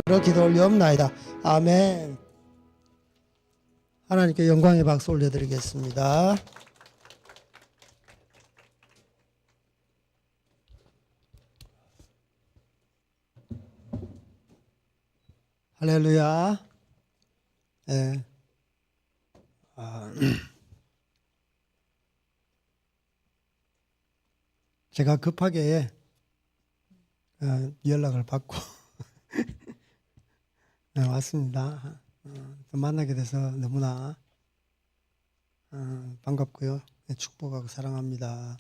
기도 올리옵나이다. 아멘. 하나님께 영광의 박수 올려드리겠습니다. 할렐루야. 네. 제가 급하게 연락을 받고 왔습니다. 만나게 돼서 너무나 반갑고요. 축복하고 사랑합니다.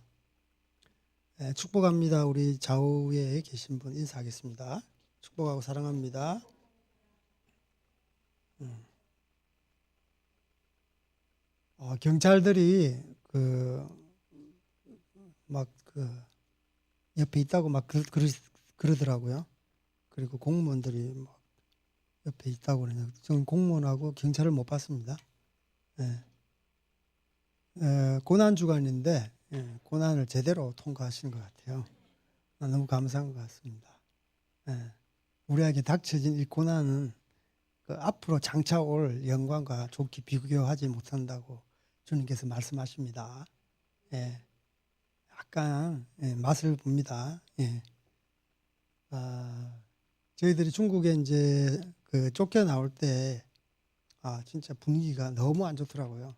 축복합니다. 우리 좌우에 계신 분 인사하겠습니다. 축복하고 사랑합니다. 경찰들이 옆에 있다고 막 그러더라고요. 그리고 공무원들이 막 옆에 있다고 그러냐. 저는 공무원하고 경찰을 못 봤습니다. 고난 주간인데 고난을 제대로 통과하시는 것 같아요. 너무 감사한 것 같습니다. 우리에게 닥쳐진 이 고난은 앞으로 장차 올 영광과 좋게 비교하지 못한다고 주님께서 말씀하십니다. 약간 맛을 봅니다. 저희들이 중국에 이제 쫓겨 나올 때 진짜 분위기가 너무 안 좋더라고요.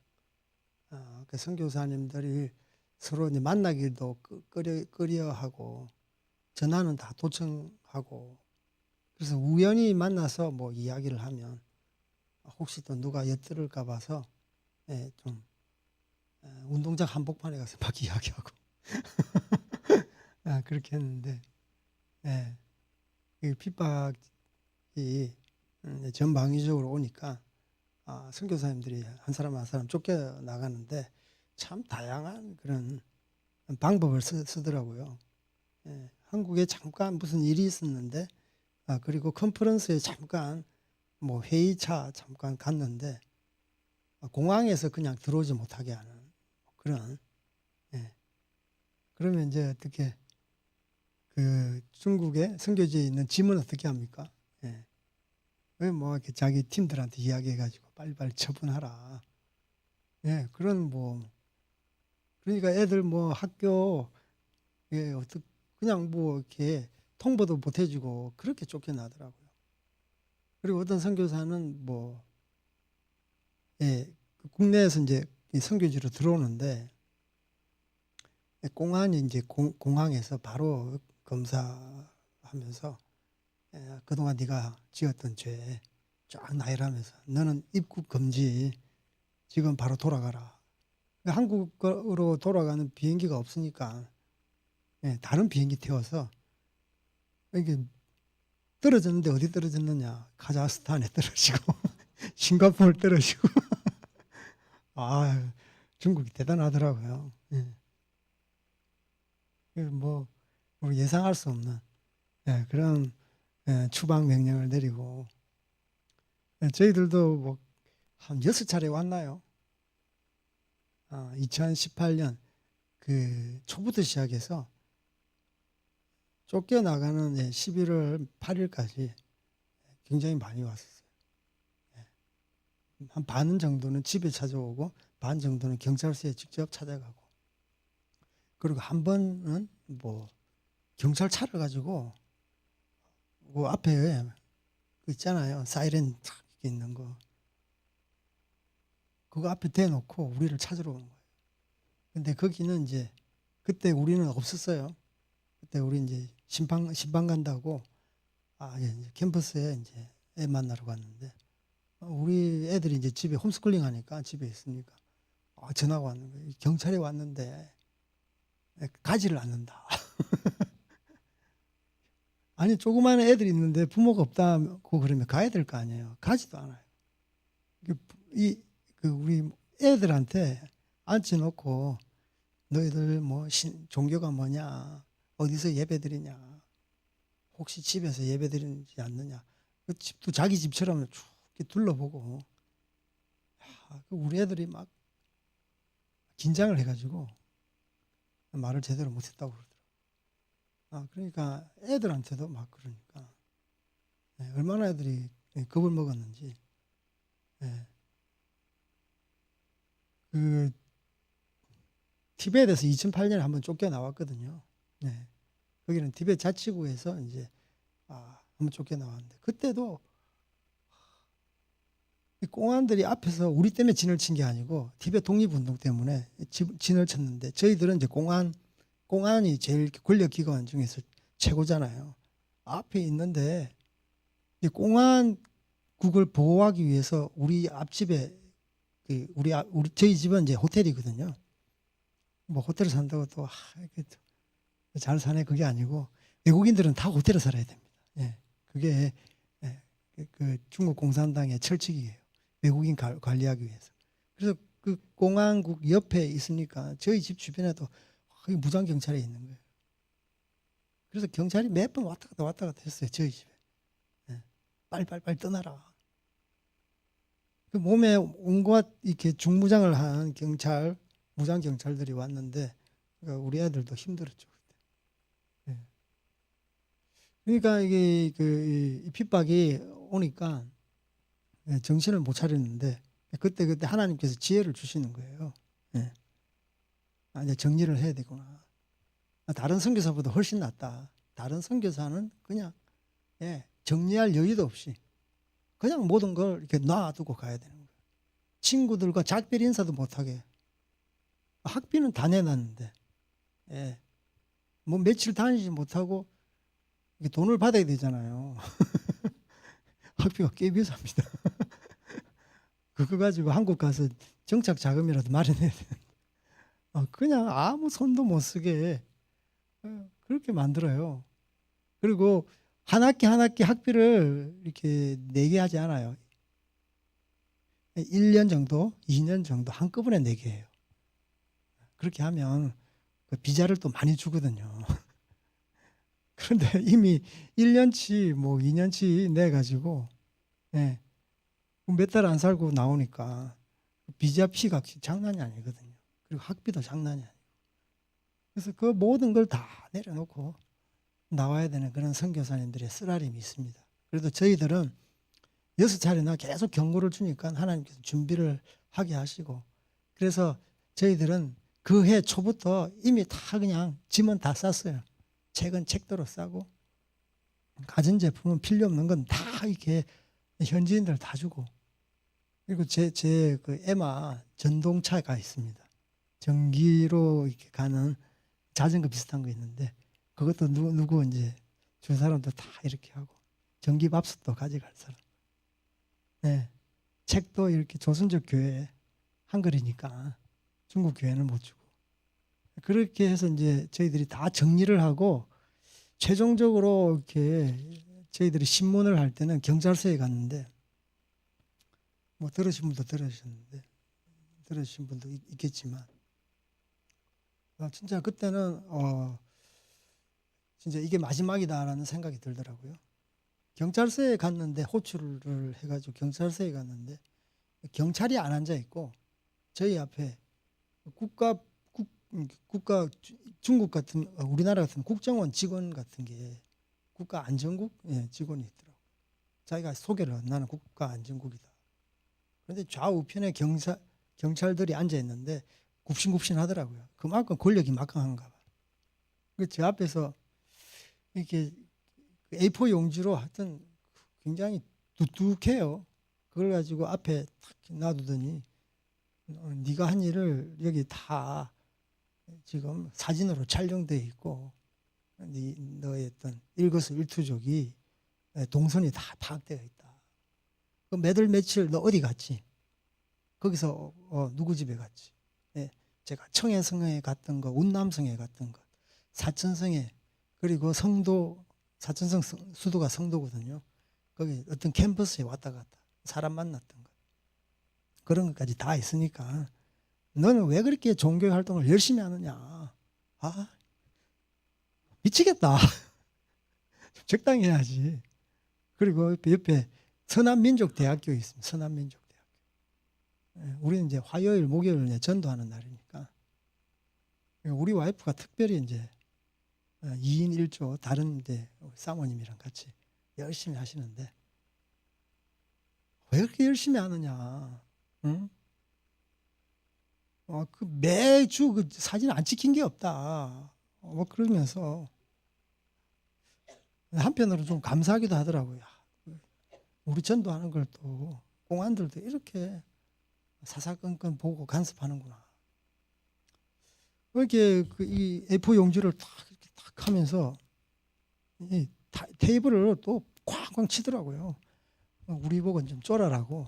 선교사님들이 서로 이제 만나기도 꺼려하고 전화는 다 도청하고, 그래서 우연히 만나서 뭐 이야기를 하면 혹시 또 누가 엿들을까 봐서 좀 운동장 한복판에 가서 막 이야기하고 그렇게 했는데 이 핍박이 전방위적으로 오니까 선교사님들이 한 사람 한 사람 쫓겨 나가는데 참 다양한 그런 방법을 쓰더라고요. 한국에 잠깐 무슨 일이 있었는데 그리고 컨퍼런스에 잠깐 뭐 회의차 잠깐 갔는데 공항에서 그냥 들어오지 못하게 하는 그런. 그러면 이제 어떻게 중국에 선교지에 있는 짐은 어떻게 합니까? 왜 뭐 이렇게 자기 팀들한테 이야기해가지고 빨리빨리 처분하라. 그런 그러니까 애들 뭐 학교 그냥 뭐 이렇게 통보도 못 해주고 그렇게 쫓겨나더라고요. 그리고 어떤 선교사는 국내에서 이제 선교지로 들어오는데 공안이 이제 공항에서 바로 검사하면서 그동안 네가 지었던 죄 쫙 나열하면서 너는 입국 금지, 지금 바로 돌아가라. 한국으로 돌아가는 비행기가 없으니까 다른 비행기 태워서 이게 떨어졌는데 어디 떨어졌느냐, 카자흐스탄에 떨어지고 싱가포르 떨어지고 중국이 대단하더라고요. 뭐 예상할 수 없는 그런 추방 명령을 내리고, 저희들도 한 6차례 왔나요? 2018년 초부터 시작해서 쫓겨나가는 11월 8일까지 굉장히 많이 왔었어요. 한 반 정도는 집에 찾아오고 반 정도는 경찰서에 직접 찾아가고, 그리고 한 번은 경찰차를 가지고 그 앞에 있잖아요, 사이렌 탁 있는 거, 그거 앞에 대놓고 우리를 찾으러 오는 거예요. 근데 거기는 이제 그때 우리는 없었어요. 그때 우리 이제 신방 간다고 이제 캠퍼스에 이제 애 만나러 갔는데 우리 애들이 이제 집에 홈스쿨링 하니까 집에 있으니까 전화가 왔는 거예요. 경찰이 왔는데 가지를 않는다. 아니 조그마한 애들이 있는데 부모가 없다고 그러면 가야 될 거 아니에요. 가지도 않아요. 우리 애들한테 앉혀놓고 너희들 종교가 뭐냐, 어디서 예배드리냐, 혹시 집에서 예배드리지 않느냐, 그 집도 자기 집처럼 쭉 둘러보고, 우리 애들이 막 긴장을 해가지고 말을 제대로 못했다고 그러더라고요. 그러니까 애들한테도 막 그러니까 얼마나 애들이 겁을 먹었는지. 예. 그 티베트에서 2008년에 한번 쫓겨나왔거든요. 네. 거기는 티베트 자치구에서 이제 한번 쫓겨나왔는데 그때도 이 공안들이 앞에서 우리 때문에 진을 친 게 아니고 티베트 독립운동 때문에 진을 쳤는데 저희들은 이제 공안이 제일 권력기관 중에서 최고잖아요. 앞에 있는데 이 공안국을 보호하기 위해서 우리 앞집에 우리 저희 집은 이제 호텔이거든요. 뭐 호텔에 산다고 또 이렇게 잘 사네 그게 아니고 외국인들은 다 호텔에 살아야 됩니다. 예, 그게 그 중국 공산당의 철칙이에요. 외국인 관리하기 위해서. 그래서 그 공안국 옆에 있으니까 저희 집 주변에도 거의 무장 경찰이 있는 거예요. 그래서 경찰이 몇 번 왔다 갔다 했어요. 저희 집에. 예, 빨리 떠나라. 그 몸에 온갖 이렇게 중무장을 한 무장 경찰들이 왔는데 그러니까 우리 애들도 힘들었죠. 그때. 예. 그러니까 이게 이 핍박이 오니까 정신을 못 차렸는데 그때 하나님께서 지혜를 주시는 거예요. 예. 이제 정리를 해야 되구나. 다른 선교사보다 훨씬 낫다. 다른 선교사는 그냥 정리할 여유도 없이 그냥 모든 걸 이렇게 놔두고 가야 되는 거예요. 친구들과 작별 인사도 못하게. 학비는 다 내놨는데 뭐 며칠 다니지 못하고 돈을 받아야 되잖아요. 학비가 꽤 비쌉니다. 그거 가지고 한국 가서 정착 자금이라도 마련해야 되는데 그냥 아무 손도 못 쓰게 그렇게 만들어요. 그리고 한 학기 학비를 이렇게 내게 하지 않아요. 1년 정도, 2년 정도 한꺼번에 내게 해요. 그렇게 하면 그 비자를 또 많이 주거든요. 그런데 이미 1년치 뭐 2년치 내가지고 몇 달 안 살고 나오니까 비자 피가 장난이 아니거든요. 그리고 학비도 장난이 아니고. 그래서 그 모든 걸 다 내려놓고 나와야 되는 그런 선교사님들의 쓰라림이 있습니다. 그래도 저희들은 6차례나 계속 경고를 주니까 하나님께서 준비를 하게 하시고 그래서 저희들은 그 해 초부터 이미 다 그냥 짐은 다 쌌어요. 책은 책대로 싸고 가전제품은 필요 없는 건 다 이렇게 현지인들 다 주고 그리고 제 그 에마 전동차가 있습니다. 전기로 이렇게 가는 자전거 비슷한 거 있는데 그것도 누구 이제 줄 사람도 다 이렇게 하고 전기밥솥도 가져갈 사람. 네. 책도 이렇게 조선족 교회 한글이니까 중국 교회는 못 주고 그렇게 해서 이제 저희들이 다 정리를 하고 최종적으로 이렇게 저희들이 신문을 할 때는 경찰서에 갔는데 뭐 들으신 분도 들으신 분도 있겠지만 진짜 그때는 진짜 이게 마지막이다라는 생각이 들더라고요. 경찰서에 갔는데 호출을 해가지고 경찰서에 갔는데 경찰이 안 앉아 있고 저희 앞에 국가 중국 같은 우리나라 같은 국정원 직원 같은 게 국가안전국 직원이 있더라고. 자기가 소개를 나는 국가안전국이다. 그런데 좌우편에 경찰들이 앉아 있는데 굽신굽신하더라고요. 그만큼 권력이 막강한가 봐. 제 앞에서 이렇게 A4 용지로 하여튼 굉장히 두둑해요. 그걸 가지고 앞에 탁 놔두더니 네가 한 일을 여기 다 지금 사진으로 촬영돼 있고 너의 어떤 일거수일투족이 동선이 다 파악되어 있다. 그 몇월 며칠 너 어디 갔지? 거기서 누구 집에 갔지? 제가 청해성에 갔던 거, 운남성에 갔던 것, 사천성에 그리고 사천성 수도가 성도거든요. 거기 어떤 캠퍼스에 왔다 갔다 사람 만났던 것 그런 것까지 다 있으니까 너는 왜 그렇게 종교 활동을 열심히 하느냐? 미치겠다. 적당히 해야지. 그리고 옆에 서남민족대학교 있습니다. 서남민족대학교. 우리는 이제 화요일, 목요일 전도하는 날이니까 우리 와이프가 특별히 이제 2인 1조 다른 이제 사모님이랑 같이 열심히 하시는데 왜 그렇게 열심히 하느냐? 응? 그 매주 그 사진 안 찍힌 게 없다. 뭐 그러면서 한편으로 좀 감사하기도 하더라고요. 우리 전도하는 걸 또 공안들도 이렇게 사사건건 보고 간섭하는구나. 이렇게 이 A4 용지를 이렇게 탁 하면서 이 테이블을 또 쾅쾅 치더라고요. 우리 보고 좀 쫄아라고.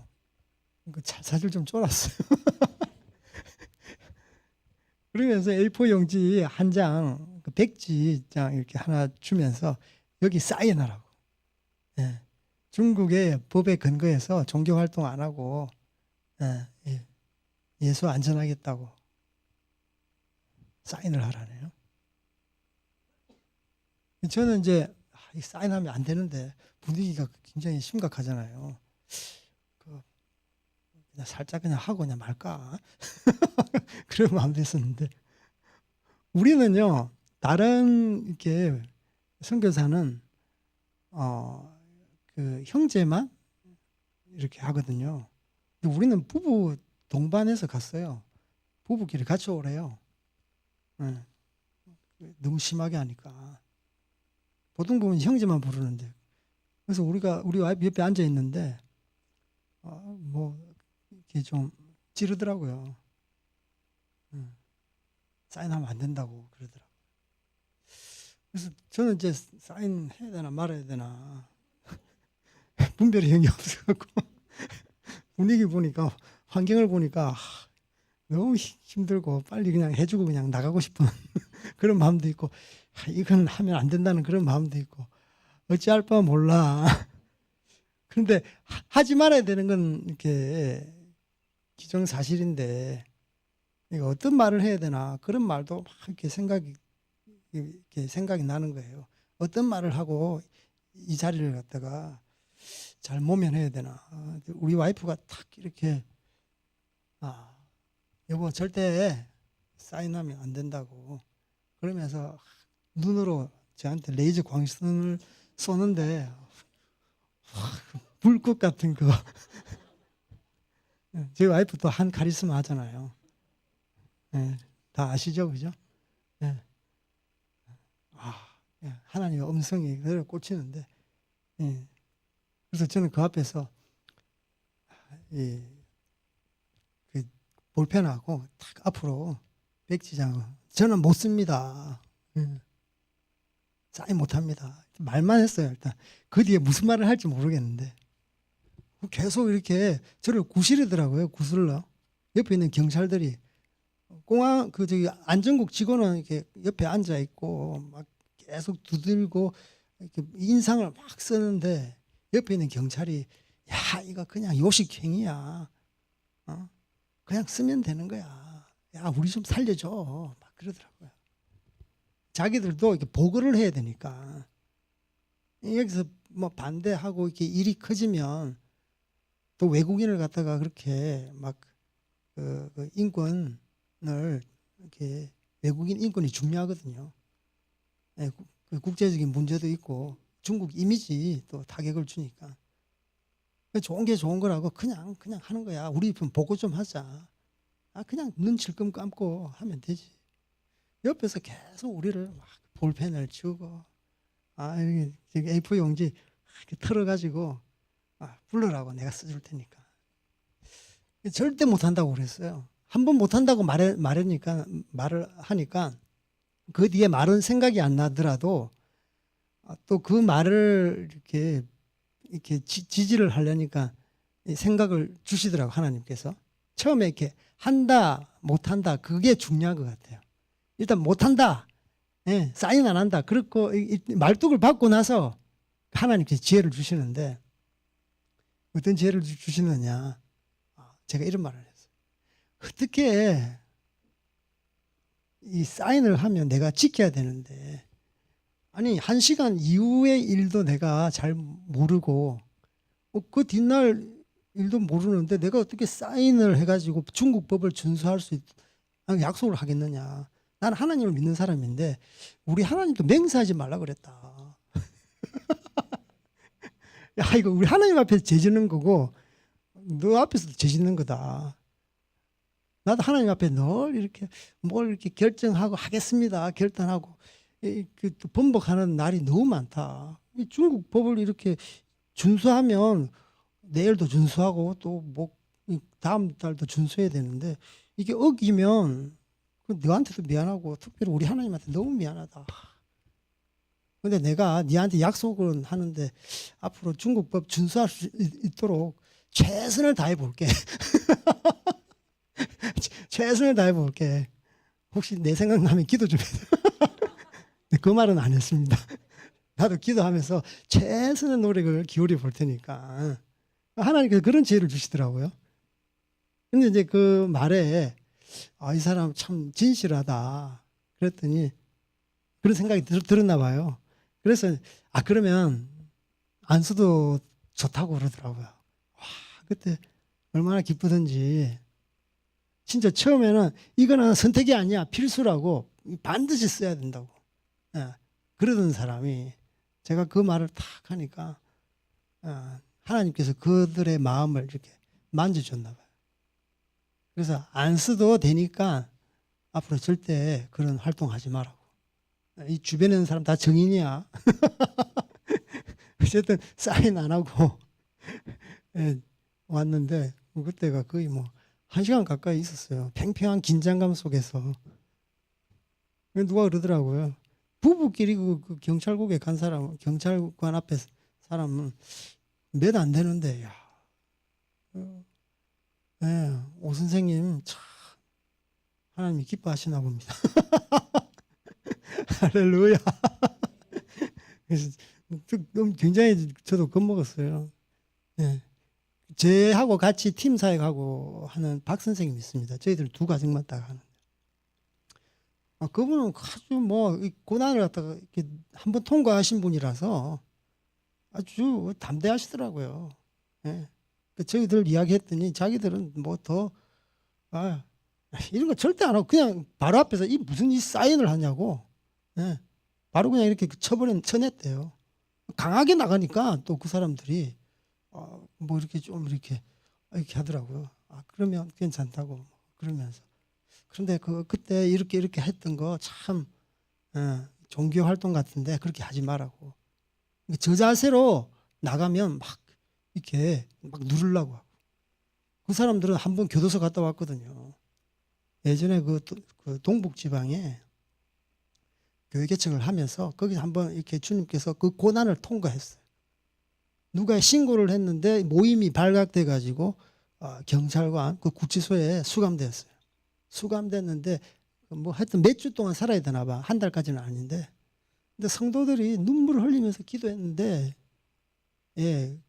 사실 좀 쫄았어요. 그러면서 A4 용지 한 장, 백지장 이렇게 하나 주면서 여기 사인하라고. 예. 중국의 법에 근거해서 종교 활동 안 하고 예수 안전하겠다고 사인을 하라네요. 저는 이제 사인하면 안 되는데 분위기가 굉장히 심각하잖아요. 그냥 살짝 그냥 하고 그냥 말까 그런 마음도 있었는데 우리는요 다른 이렇게 선교사는 그 형제만 이렇게 하거든요. 근데 우리는 부부 동반해서 갔어요. 부부끼리 같이 오래요. 네. 너무 심하게 하니까 보통 보면 형제만 부르는데 그래서 우리 와이프 옆에 앉아 있는데 뭐 이렇게 좀 찌르더라고요. 사인하면 안 된다고 그러더라고요. 그래서 저는 이제 사인해야 되나 말아야 되나 분별의 형이 없어갖고 분위기 보니까 환경을 보니까 너무 힘들고 빨리 그냥 해주고 그냥 나가고 싶은 그런 마음도 있고 이건 하면 안 된다는 그런 마음도 있고 어찌할 바 몰라. 그런데 하지 말아야 되는 건 이렇게 기정사실인데 이거 어떤 말을 해야 되나 그런 말도 막 이렇게 생각이 나는 거예요. 어떤 말을 하고 이 자리를 갖다가 잘 모면해야 되나. 우리 와이프가 탁 이렇게 여보 절대 사인하면 안 된다고 그러면서 눈으로 저한테 레이저 광선을 쏘는데 불꽃 같은 거. 저희 와이프 또 한 카리스마 하잖아요. 네, 다 아시죠, 그죠? 네. 하나님의 음성이 그대로 꽂히는데, 네. 그래서 저는 그 앞에서 그 볼펜하고 딱 앞으로 백지장을 저는 못 씁니다. 사인 못 합니다. 말만 했어요, 일단. 그 뒤에 무슨 말을 할지 모르겠는데. 계속 이렇게 저를 구시르더라고요, 구슬러. 옆에 있는 경찰들이. 공항, 안전국 직원은 이렇게 옆에 앉아 있고, 막 계속 두들고, 이렇게 인상을 막 쓰는데, 옆에 있는 경찰이, 야, 이거 그냥 요식행위야. 그냥 쓰면 되는 거야. 야, 우리 좀 살려줘. 막 그러더라고요. 자기들도 이렇게 보고를 해야 되니까. 여기서 뭐 반대하고 이렇게 일이 커지면 또 외국인을 갖다가 그렇게 막 그 인권을 이렇게 외국인 인권이 중요하거든요. 그 국제적인 문제도 있고 중국 이미지 또 타격을 주니까 좋은 게 좋은 거라고 그냥 하는 거야. 우리 보고 좀 하자. 그냥 눈 질끔 감고 하면 되지. 옆에서 계속 우리를 막 볼펜을 주고 여기 A4 용지 이렇게 털어가지고 불러라고 내가 써줄 테니까. 절대 못한다고 그랬어요. 한 번 못한다고 말을 하니까 그 뒤에 말은 생각이 안 나더라도 또 그 말을 이렇게 지지를 하려니까 생각을 주시더라고 하나님께서. 처음에 이렇게 한다 못한다 그게 중요한 것 같아요. 일단 못한다. 사인 안 한다. 그렇고 말뚝을 받고 나서 하나님께서 지혜를 주시는데 어떤 지혜를 주시느냐. 제가 이런 말을 했어요. 어떻게 이 사인을 하면 내가 지켜야 되는데 아니 1시간 이후의 일도 내가 잘 모르고 그 뒷날 일도 모르는데 내가 어떻게 사인을 해가지고 중국 법을 준수할 수 약속을 하겠느냐. 나는 하나님을 믿는 사람인데 우리 하나님도 맹세하지 말라 그랬다. 야, 이거 우리 하나님 앞에서 죄 짓는 거고 너 앞에서도 죄 짓는 거다. 나도 하나님 앞에 늘 이렇게 뭘 이렇게 결정하고 하겠습니다. 결단하고 또 번복하는 날이 너무 많다. 이 중국 법을 이렇게 준수하면 내일도 준수하고 또 뭐 다음 달도 준수해야 되는데 이게 어기면 너한테도 미안하고 특별히 우리 하나님한테 너무 미안하다. 근데 내가 네한테 약속은 하는데 앞으로 중국법 준수할 수 있도록 최선을 다해 볼게. 최선을 다해 볼게. 혹시 내 생각나면 기도 좀 해. 그 말은 안 했습니다. 나도 기도하면서 최선의 노력을 기울여 볼 테니까. 하나님께서 그런 지혜를 주시더라고요. 근데 이제 그 말에 이 사람 참 진실하다. 그랬더니 그런 생각이 들었나 봐요. 그래서 그러면 안 써도 좋다고 그러더라고요. 와, 그때 얼마나 기쁘던지. 진짜 처음에는 이거는 선택이 아니야. 필수라고 반드시 써야 된다고. 그러던 사람이 제가 그 말을 탁 하니까 하나님께서 그들의 마음을 이렇게 만져줬나 봐요. 그래서 안 써도 되니까 앞으로 절대 그런 활동하지 말라고. 이 주변에 있는 사람 다 정인이야. 어쨌든 사인 안 하고 왔는데 그때가 거의 뭐 1시간 가까이 있었어요. 팽팽한 긴장감 속에서. 누가 그러더라고요. 부부끼리 그 경찰국에 간 사람, 경찰관 앞에 사람은 몇 안 되는데, 야, 오 선생님 참 하나님이 기뻐하시나 봅니다. 할렐루야. 그래서 굉장히 저도 겁먹었어요. 네. 저하고 같이 팀 사역하고 하는 박 선생님이 있습니다. 저희들 두 가정만 딱 하는. 그분은 아주 뭐 고난을 갖다가 이렇게 한번 통과하신 분이라서 아주 담대하시더라고요. 예. 저희들 이야기했더니 자기들은 뭐 더 이런 거 절대 안 하고 그냥 바로 앞에서 이 무슨 이 사인을 하냐고. 예. 바로 그냥 이렇게 쳐냈대요. 강하게 나가니까 또 그 사람들이 뭐 이렇게 좀 이렇게 하더라고요. 그러면 괜찮다고 그러면서. 그런데 그때 이렇게 했던 거 참 종교 활동 같은데 그렇게 하지 말라고. 저 자세로 나가면 막 이렇게 막 누르려고 하고. 그 사람들은 한번 교도소 갔다 왔거든요. 예전에 그 동북 지방에 교회 개척을 하면서 거기서 한번 이렇게 주님께서 그 고난을 통과했어요. 누가 신고를 했는데 모임이 발각돼 가지고 경찰관 그 구치소에 수감되었어요. 수감됐는데 뭐 하여튼 몇 주 동안 살아야 되나 봐. 한 달까지는 아닌데. 근데 성도들이 눈물을 흘리면서 기도했는데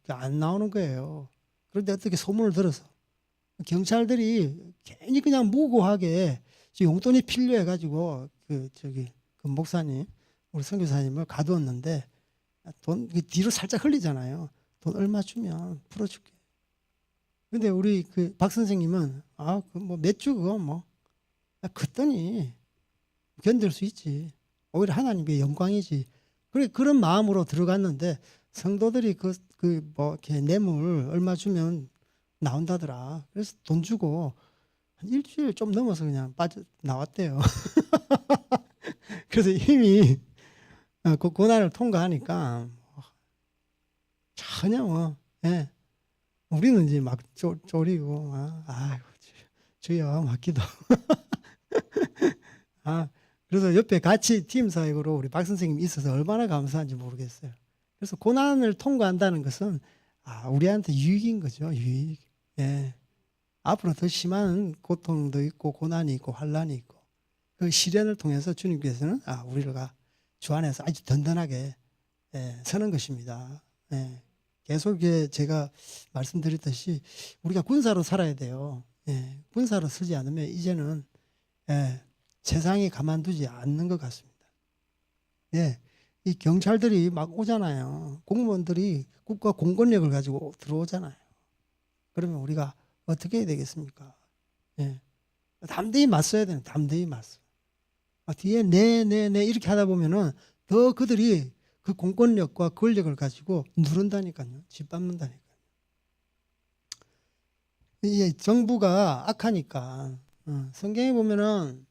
안 나오는 거예요. 그런데 어떻게 소문을 들어서 경찰들이 괜히 그냥 무고하게 용돈이 필요해 가지고 그 목사님 우리 선교사님을 가두었는데 돈 뒤로 살짝 흘리잖아요. 돈 얼마 주면 풀어줄게. 근데 우리 그 박 선생님은 그 뭐 몇 주 그거 뭐 그랬더니 견딜 수 있지. 오히려 하나님의 영광이지. 그런 마음으로 들어갔는데 성도들이 뭐 이렇게 뇌물 얼마 주면 나온다더라. 그래서 돈 주고 한 일주일 좀 넘어서 그냥 나왔대요. 그래서 이미 그 고난을 통과하니까 전혀 뭐 우리는 이제 막 쪼리고 아이고 주여 맡기도. 그래서 옆에 같이 팀 사역으로 우리 박 선생님이 있어서 얼마나 감사한지 모르겠어요. 그래서 고난을 통과한다는 것은 우리한테 유익인 거죠. 유익. 앞으로 더 심한 고통도 있고 고난이 있고 환란이 있고 그 시련을 통해서 주님께서는 우리를 주 안에서 아주 든든하게 서는 것입니다. 계속 제가 말씀드렸듯이 우리가 군사로 살아야 돼요. 군사로 서지 않으면 이제는 세상이 가만두지 않는 것 같습니다. 이 경찰들이 막 오잖아요. 공무원들이 국가 공권력을 가지고 들어오잖아요. 그러면 우리가 어떻게 해야 되겠습니까? 담대히 맞서야 되는, 담대히 맞서. 뒤에 네 이렇게 하다 보면은 더 그들이 그 공권력과 권력을 가지고 누른다니까요. 짓밟는다니까요. 이게 정부가 악하니까 성경에 보면은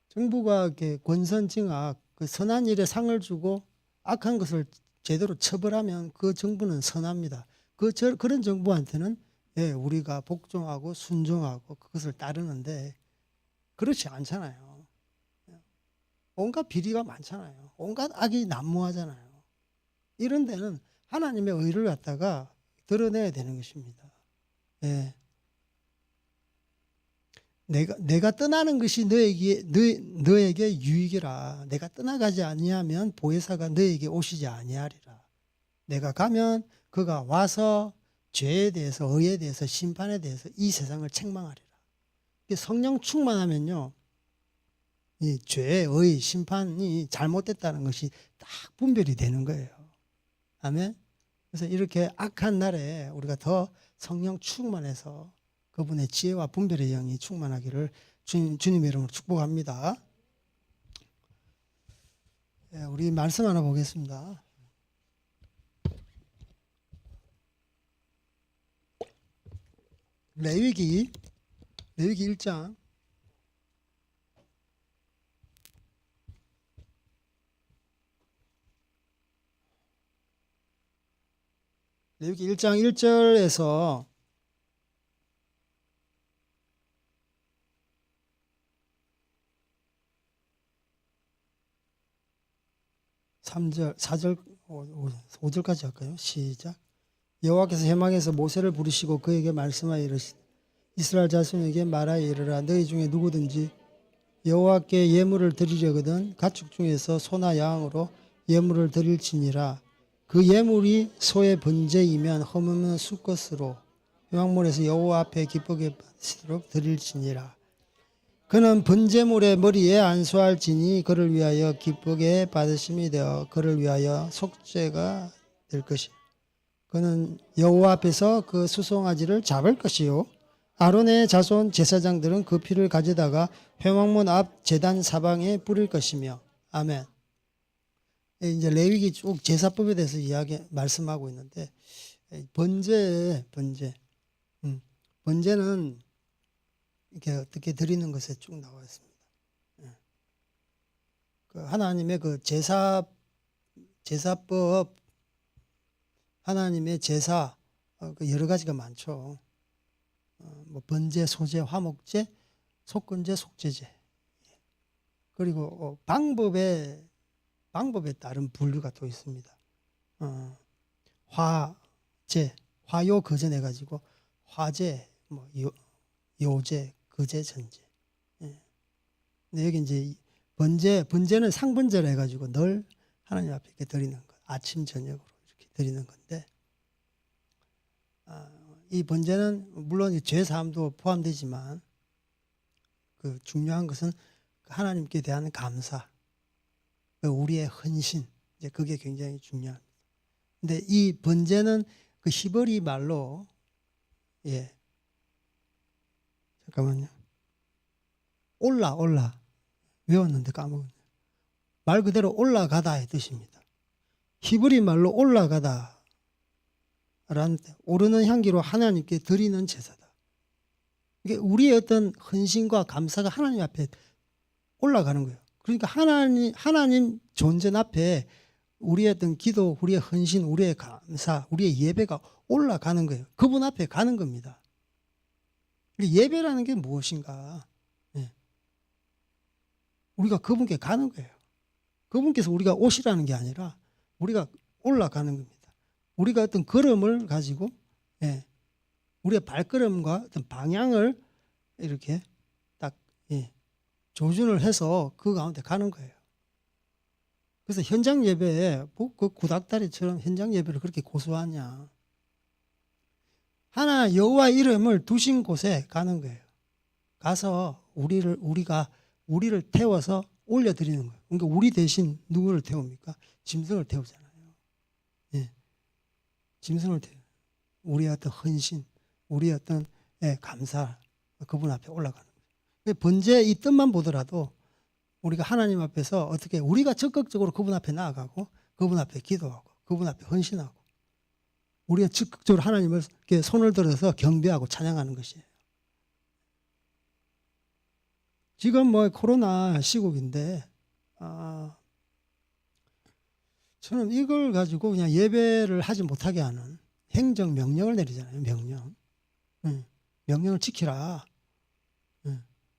정부가 이렇게 권선징악, 그 선한 일에 상을 주고 악한 것을 제대로 처벌하면 그 정부는 선합니다. 그런 정부한테는 예, 우리가 복종하고 순종하고 그것을 따르는데 그렇지 않잖아요. 온갖 비리가 많잖아요. 온갖 악이 난무하잖아요. 이런 데는 하나님의 의를 갖다가 드러내야 되는 것입니다. 예. 내가 떠나는 것이 너에게 유익이라. 내가 떠나가지 아니하면 보혜사가 너에게 오시지 아니하리라. 내가 가면 그가 와서 죄에 대해서, 의에 대해서, 심판에 대해서 이 세상을 책망하리라. 성령 충만하면요, 이 죄, 의, 심판이 잘못됐다는 것이 딱 분별이 되는 거예요. 아멘. 그래서 이렇게 악한 날에 우리가 더 성령 충만해서 그분의 지혜와 분별의 영이 충만하기를 주님의 이름으로 축복합니다. 예, 우리 말씀 하나 보겠습니다. 레위기 1장. 레위기 1장 1절에서 3절, 4절, 5절까지 할까요? 시작. 여호와께서 회막에서 모세를 부르시고 그에게 말씀하여 이르시되 이스라엘 자손에게 말하여 이르라. 너희 중에 누구든지 여호와께 예물을 드리려거든 가축 중에서 소나 양으로 예물을 드릴지니라. 그 예물이 소의 번제이면 흠없는 수것으로 회막문에서 여호와 앞에 기쁘게 받으시도록 드릴지니라. 그는 번제물의 머리에 안수할지니 그를 위하여 기쁘게 받으심이 되어 그를 위하여 속죄가 될 것이요. 그는 여호와 앞에서 그 수송아지를 잡을 것이요. 아론의 자손 제사장들은 그 피를 가져다가 회막문 앞 제단 사방에 뿌릴 것이며. 아멘. 이제 레위기 쭉 제사법에 대해서 말씀하고 있는데 번제는 이렇게 어떻게 드리는 것에 쭉 나와 있습니다. 그 하나님의 그 제사법, 하나님의 제사 그 여러 가지가 많죠. 뭐 번제, 소제, 화목제, 속건제, 속죄제. 그리고 방법에 따른 분류가 또 있습니다. 화제, 화요 거전해 가지고 화제, 뭐 요제, 거제, 전제. 근데 여기 이제 번제는 상번제를 해가지고 늘 하나님 앞에 이렇게 드리는 것, 아침 저녁으로 이렇게 드리는 건데, 이 번제는 물론 죄 사함도 포함되지만 그 중요한 것은 하나님께 대한 감사, 우리의 헌신, 이제 그게 굉장히 중요합니다. 근데 이 번제는 그 히브리 말로 잠깐만요. 올라 외웠는데 까먹었네요. 말 그대로 올라가다의 뜻입니다. 히브리 말로 올라가다 라는 때 오르는 향기로 하나님께 드리는 제사다. 이게 우리의 어떤 헌신과 감사가 하나님 앞에 올라가는 거예요. 그러니까 하나님 존재 앞에 우리의 어떤 기도, 우리의 헌신, 우리의 감사, 우리의 예배가 올라가는 거예요. 그분 앞에 가는 겁니다. 예배라는 게 무엇인가? 우리가 그분께 가는 거예요. 그분께서 우리가 오시라는 게 아니라 우리가 올라가는 겁니다. 우리가 어떤 걸음을 가지고 우리의 발걸음과 어떤 방향을 이렇게 딱 조준을 해서 그 가운데 가는 거예요. 그래서 현장 예배에 그 구닥다리처럼 현장 예배를 그렇게 고수하냐? 하나 여호와 이름을 두신 곳에 가는 거예요. 가서 우리를 태워서 올려드리는 거예요. 그러니까 우리 대신 누구를 태웁니까? 짐승을 태우잖아요. 짐승을 태워. 우리의 어떤 헌신, 우리의 어떤 감사, 그분 앞에 올라가는 거예요. 번제 이 뜻만 보더라도 우리가 하나님 앞에서 어떻게 우리가 적극적으로 그분 앞에 나아가고 그분 앞에 기도하고 그분 앞에 헌신하고 우리가 적극적으로 하나님을 이렇게 손을 들어서 경배하고 찬양하는 것이에요. 지금 뭐 코로나 시국인데 저는 이걸 가지고 그냥 예배를 하지 못하게 하는 행정 명령을 내리잖아요. 명령. 명령을 지키라.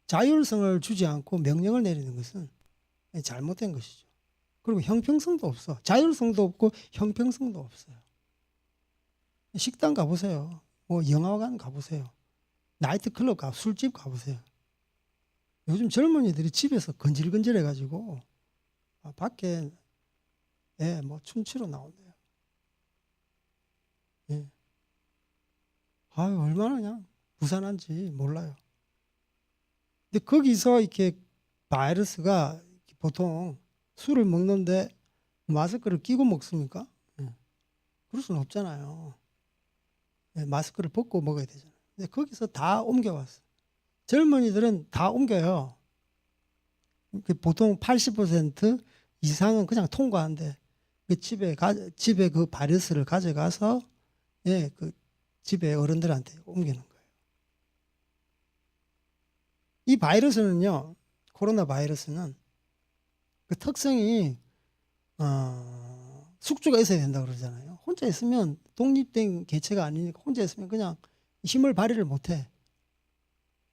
자율성을 주지 않고 명령을 내리는 것은 잘못된 것이죠. 그리고 형평성도 없어. 자율성도 없고 형평성도 없어요. 식당 가보세요. 뭐 영화관 가보세요. 나이트클럽 술집 가보세요. 요즘 젊은이들이 집에서 건질건질해가지고 밖에 뭐 춤추러 나온대요. 예. 얼마나 그냥 부산한지 몰라요. 근데 거기서 이렇게 바이러스가 보통 술을 먹는데 마스크를 끼고 먹습니까? 그럴 수는 없잖아요. 마스크를 벗고 먹어야 되잖아요. 근데 거기서 다 옮겨왔어. 젊은이들은 다 옮겨요. 보통 80% 이상은 그냥 통과한데 그 집에 그 바이러스를 가져가서 그 집에 어른들한테 옮기는 거예요. 이 바이러스는요, 코로나 바이러스는 그 특성이 숙주가 있어야 된다고 그러잖아요. 혼자 있으면 독립된 개체가 아니니까 혼자 있으면 그냥 힘을 발휘를 못해.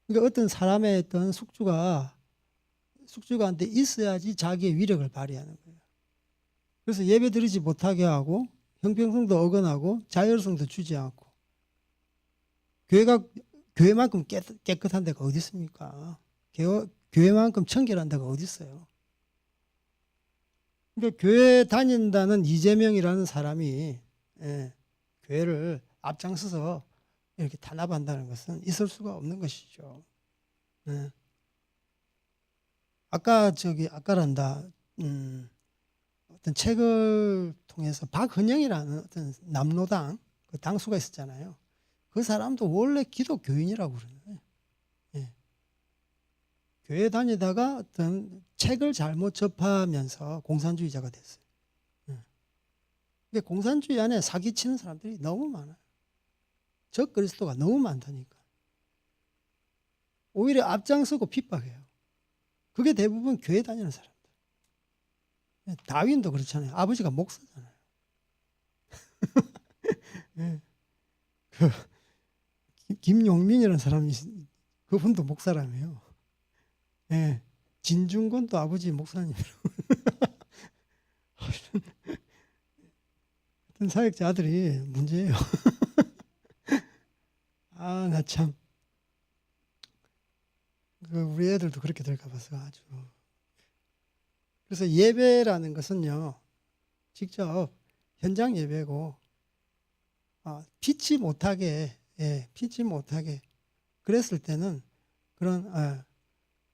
그러니까 어떤 사람의 어떤 숙주가한테 있어야지 자기의 위력을 발휘하는 거예요. 그래서 예배 드리지 못하게 하고 형평성도 어긋나고 자율성도 주지 않고 교회만큼 깨끗한 데가 어디 있습니까? 교회만큼 청결한 데가 어디 있어요? 그러니까 교회 다닌다는 이재명이라는 사람이 교회를 앞장서서 이렇게 탄압한다는 것은 있을 수가 없는 것이죠. 아까란다. 어떤 책을 통해서 박헌영이라는 어떤 남로당 그 당수가 있었잖아요. 그 사람도 원래 기독교인이라고 그러네. 교회 다니다가 어떤 책을 잘못 접하면서 공산주의자가 됐어요. 근데 공산주의 안에 사기치는 사람들이 너무 많아요. 적 그리스도가 너무 많다니까. 오히려 앞장서고 핍박해요. 그게 대부분 교회 다니는 사람들. 다윈도 그렇잖아요. 아버지가 목사잖아요. 김용민이라는 사람이 그분도 목사라며요. 진중권도 아버지 목사님이라고. 어떤 사역자 아들이 문제예요. 나 참. 우리 애들도 그렇게 될까 봐서 아주. 그래서 예배라는 것은요, 직접 현장 예배고, 피치 못하게 그랬을 때는 그런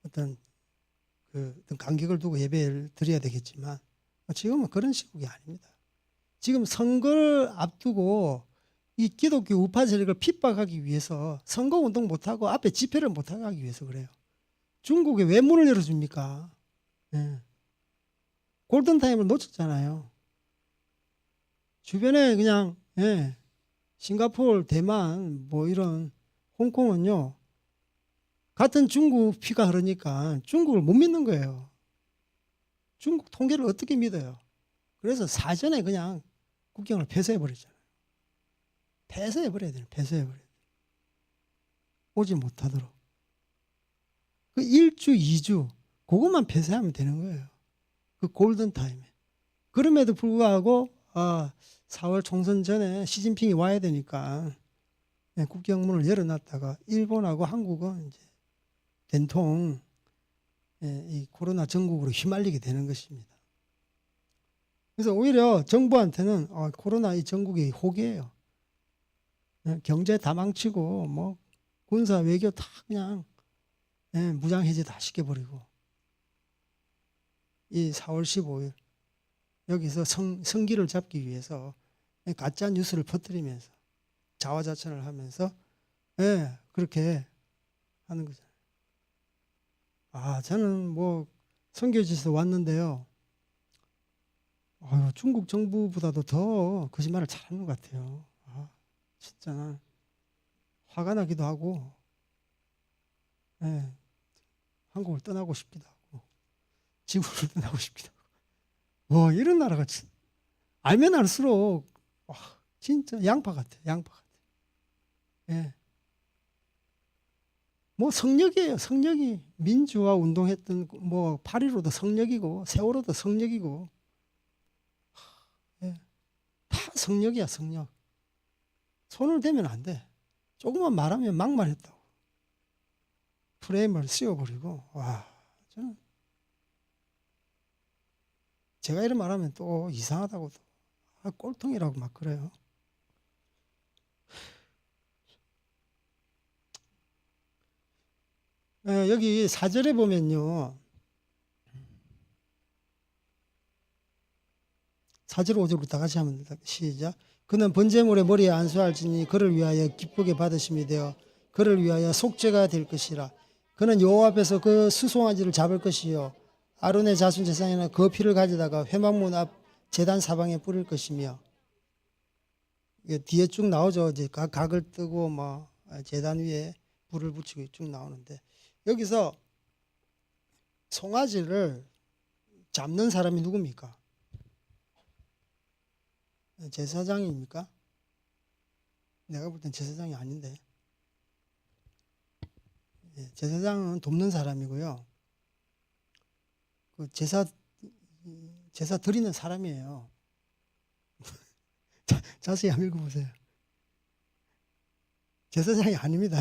어떤 간격을 두고 예배를 드려야 되겠지만 지금은 그런 시국이 아닙니다. 지금 선거를 앞두고 이 기독교 우파 세력을 핍박하기 위해서 선거운동 못하고 앞에 집회를 못하게 하기 위해서 그래요. 중국에 왜 문을 열어줍니까? 골든타임을 놓쳤잖아요. 주변에 그냥 싱가포르, 대만 뭐 이런 홍콩은요, 같은 중국 피가 흐르니까 중국을 못 믿는 거예요. 중국 통계를 어떻게 믿어요? 그래서 사전에 그냥 국경을 폐쇄해버리잖아요. 폐쇄해버려야 돼요. 폐쇄해버려야 돼요. 오지 못하도록. 그 1주, 2주 그것만 폐쇄하면 되는 거예요. 그 골든타임에. 그럼에도 불구하고 4월 총선 전에 시진핑이 와야 되니까 국경문을 열어놨다가 일본하고 한국은 이제 된통 이 코로나 전국으로 휘말리게 되는 것입니다. 그래서 오히려 정부한테는 코로나 이 전국이 호기예요. 경제 다 망치고 뭐 군사 외교 다 그냥 무장 해제 다 시켜버리고 이 4월 15일 여기서 성기를 잡기 위해서 가짜 뉴스를 퍼뜨리면서 자화자찬을 하면서 그렇게 하는 거잖아요. 저는 뭐 선교지에서 왔는데요. 중국 정부보다도 더 거짓말을 잘하는 것 같아요. 진짜 화가 나기도 하고, 예, 한국을 떠나고 싶기도 하고, 지구를 떠나고 싶기도 하고. 이런 나라가 알면 알수록 진짜 양파 같아, 양파 같아. 예. 뭐 성역이에요, 성역이. 민주화 운동했던 뭐 8.15도 성역이고 세월호도 성역이고, 예. 다 성역이야, 성역. 손을 대면 안 돼. 조금만 말하면 막말했다고. 프레임을 씌워버리고, 저는 제가 이런 말하면 또 이상하다고, 꼴통이라고 막 그래요. 여기 4절에 보면요. 4절 5절부터 다 같이 하면 됩니다. 시작. 그는 번제물의 머리에 안수할지니 그를 위하여 기쁘게 받으심이 되어 그를 위하여 속죄가 될 것이라. 그는 여호와 앞에서 그 수송아지를 잡을 것이요 아론의 자손 제사장에는 그 피를 가져다가 회막문 앞 제단 사방에 뿌릴 것이며. 뒤에 쭉 나오죠. 이제 각을 뜨고 뭐 제단 위에 불을 붙이고 쭉 나오는데, 여기서 송아지를 잡는 사람이 누굽니까? 제사장입니까? 내가 볼 땐 제사장이 아닌데. 제사장은 돕는 사람이고요. 그 제사 드리는 사람이에요. 자세히 한번 읽어보세요. 제사장이 아닙니다.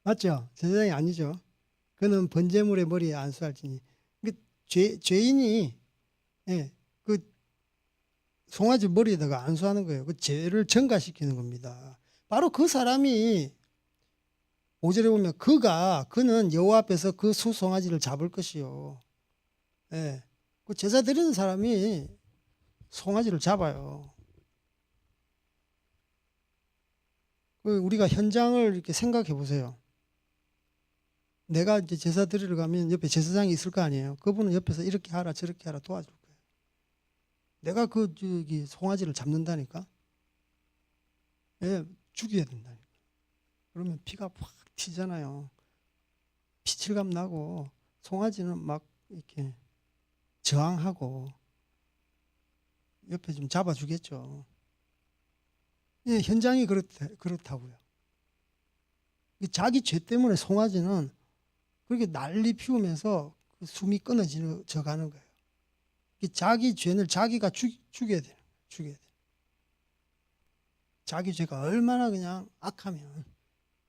맞죠? 제사장이 아니죠. 그는 번제물의 머리에 안수할지니. 죄인이 그 송아지 머리에다가 안수하는 거예요. 그 죄를 전가시키는 겁니다. 바로 그 사람이 5절에 보면 그는 여호와 앞에서 그 수송아지를 잡을 것이요. 그 제사 드리는 사람이 송아지를 잡아요. 우리가 현장을 이렇게 생각해 보세요. 내가 이제 제사 드리러 가면 옆에 제사장이 있을 거 아니에요. 그분은 옆에서 이렇게 하라 저렇게 하라 도와줄 거예요. 내가 송아지를 잡는다니까. 죽여야 된다니까. 그러면 피가 확 튀잖아요. 피칠감 나고 송아지는 막 이렇게 저항하고 옆에 좀 잡아주겠죠. 현장이 그렇다고요. 자기 죄 때문에 송아지는 그렇게 난리 피우면서 숨이 끊어져 가는 거예요. 자기 죄를 자기가 죽여야 돼요. 죽여야 돼요. 자기 죄가 얼마나 그냥 악하면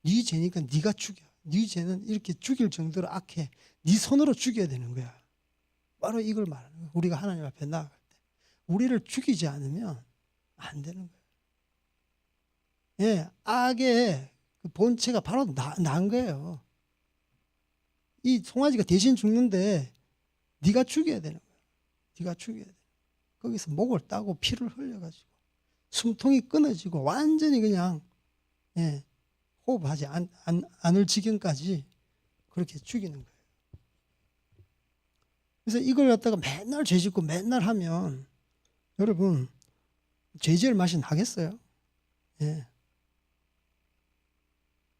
네 죄니까 네가 죽여. 네 죄는 이렇게 죽일 정도로 악해. 네 손으로 죽여야 되는 거야. 바로 이걸 말하는 거예요. 우리가 하나님 앞에 나아갈 때 우리를 죽이지 않으면 안 되는 거예요. 악의 그 본체가 바로 난 거예요. 이 송아지가 대신 죽는데 네가 죽여야 되는 거예요. 네가 죽여야 돼. 거기서 목을 따고 피를 흘려가지고 숨통이 끊어지고 완전히 그냥 호흡하지 않을 지경까지 그렇게 죽이는 거예요. 그래서 이걸 갖다가 맨날 죄짓고 맨날 하면 여러분 죄지을 맛이 나겠어요?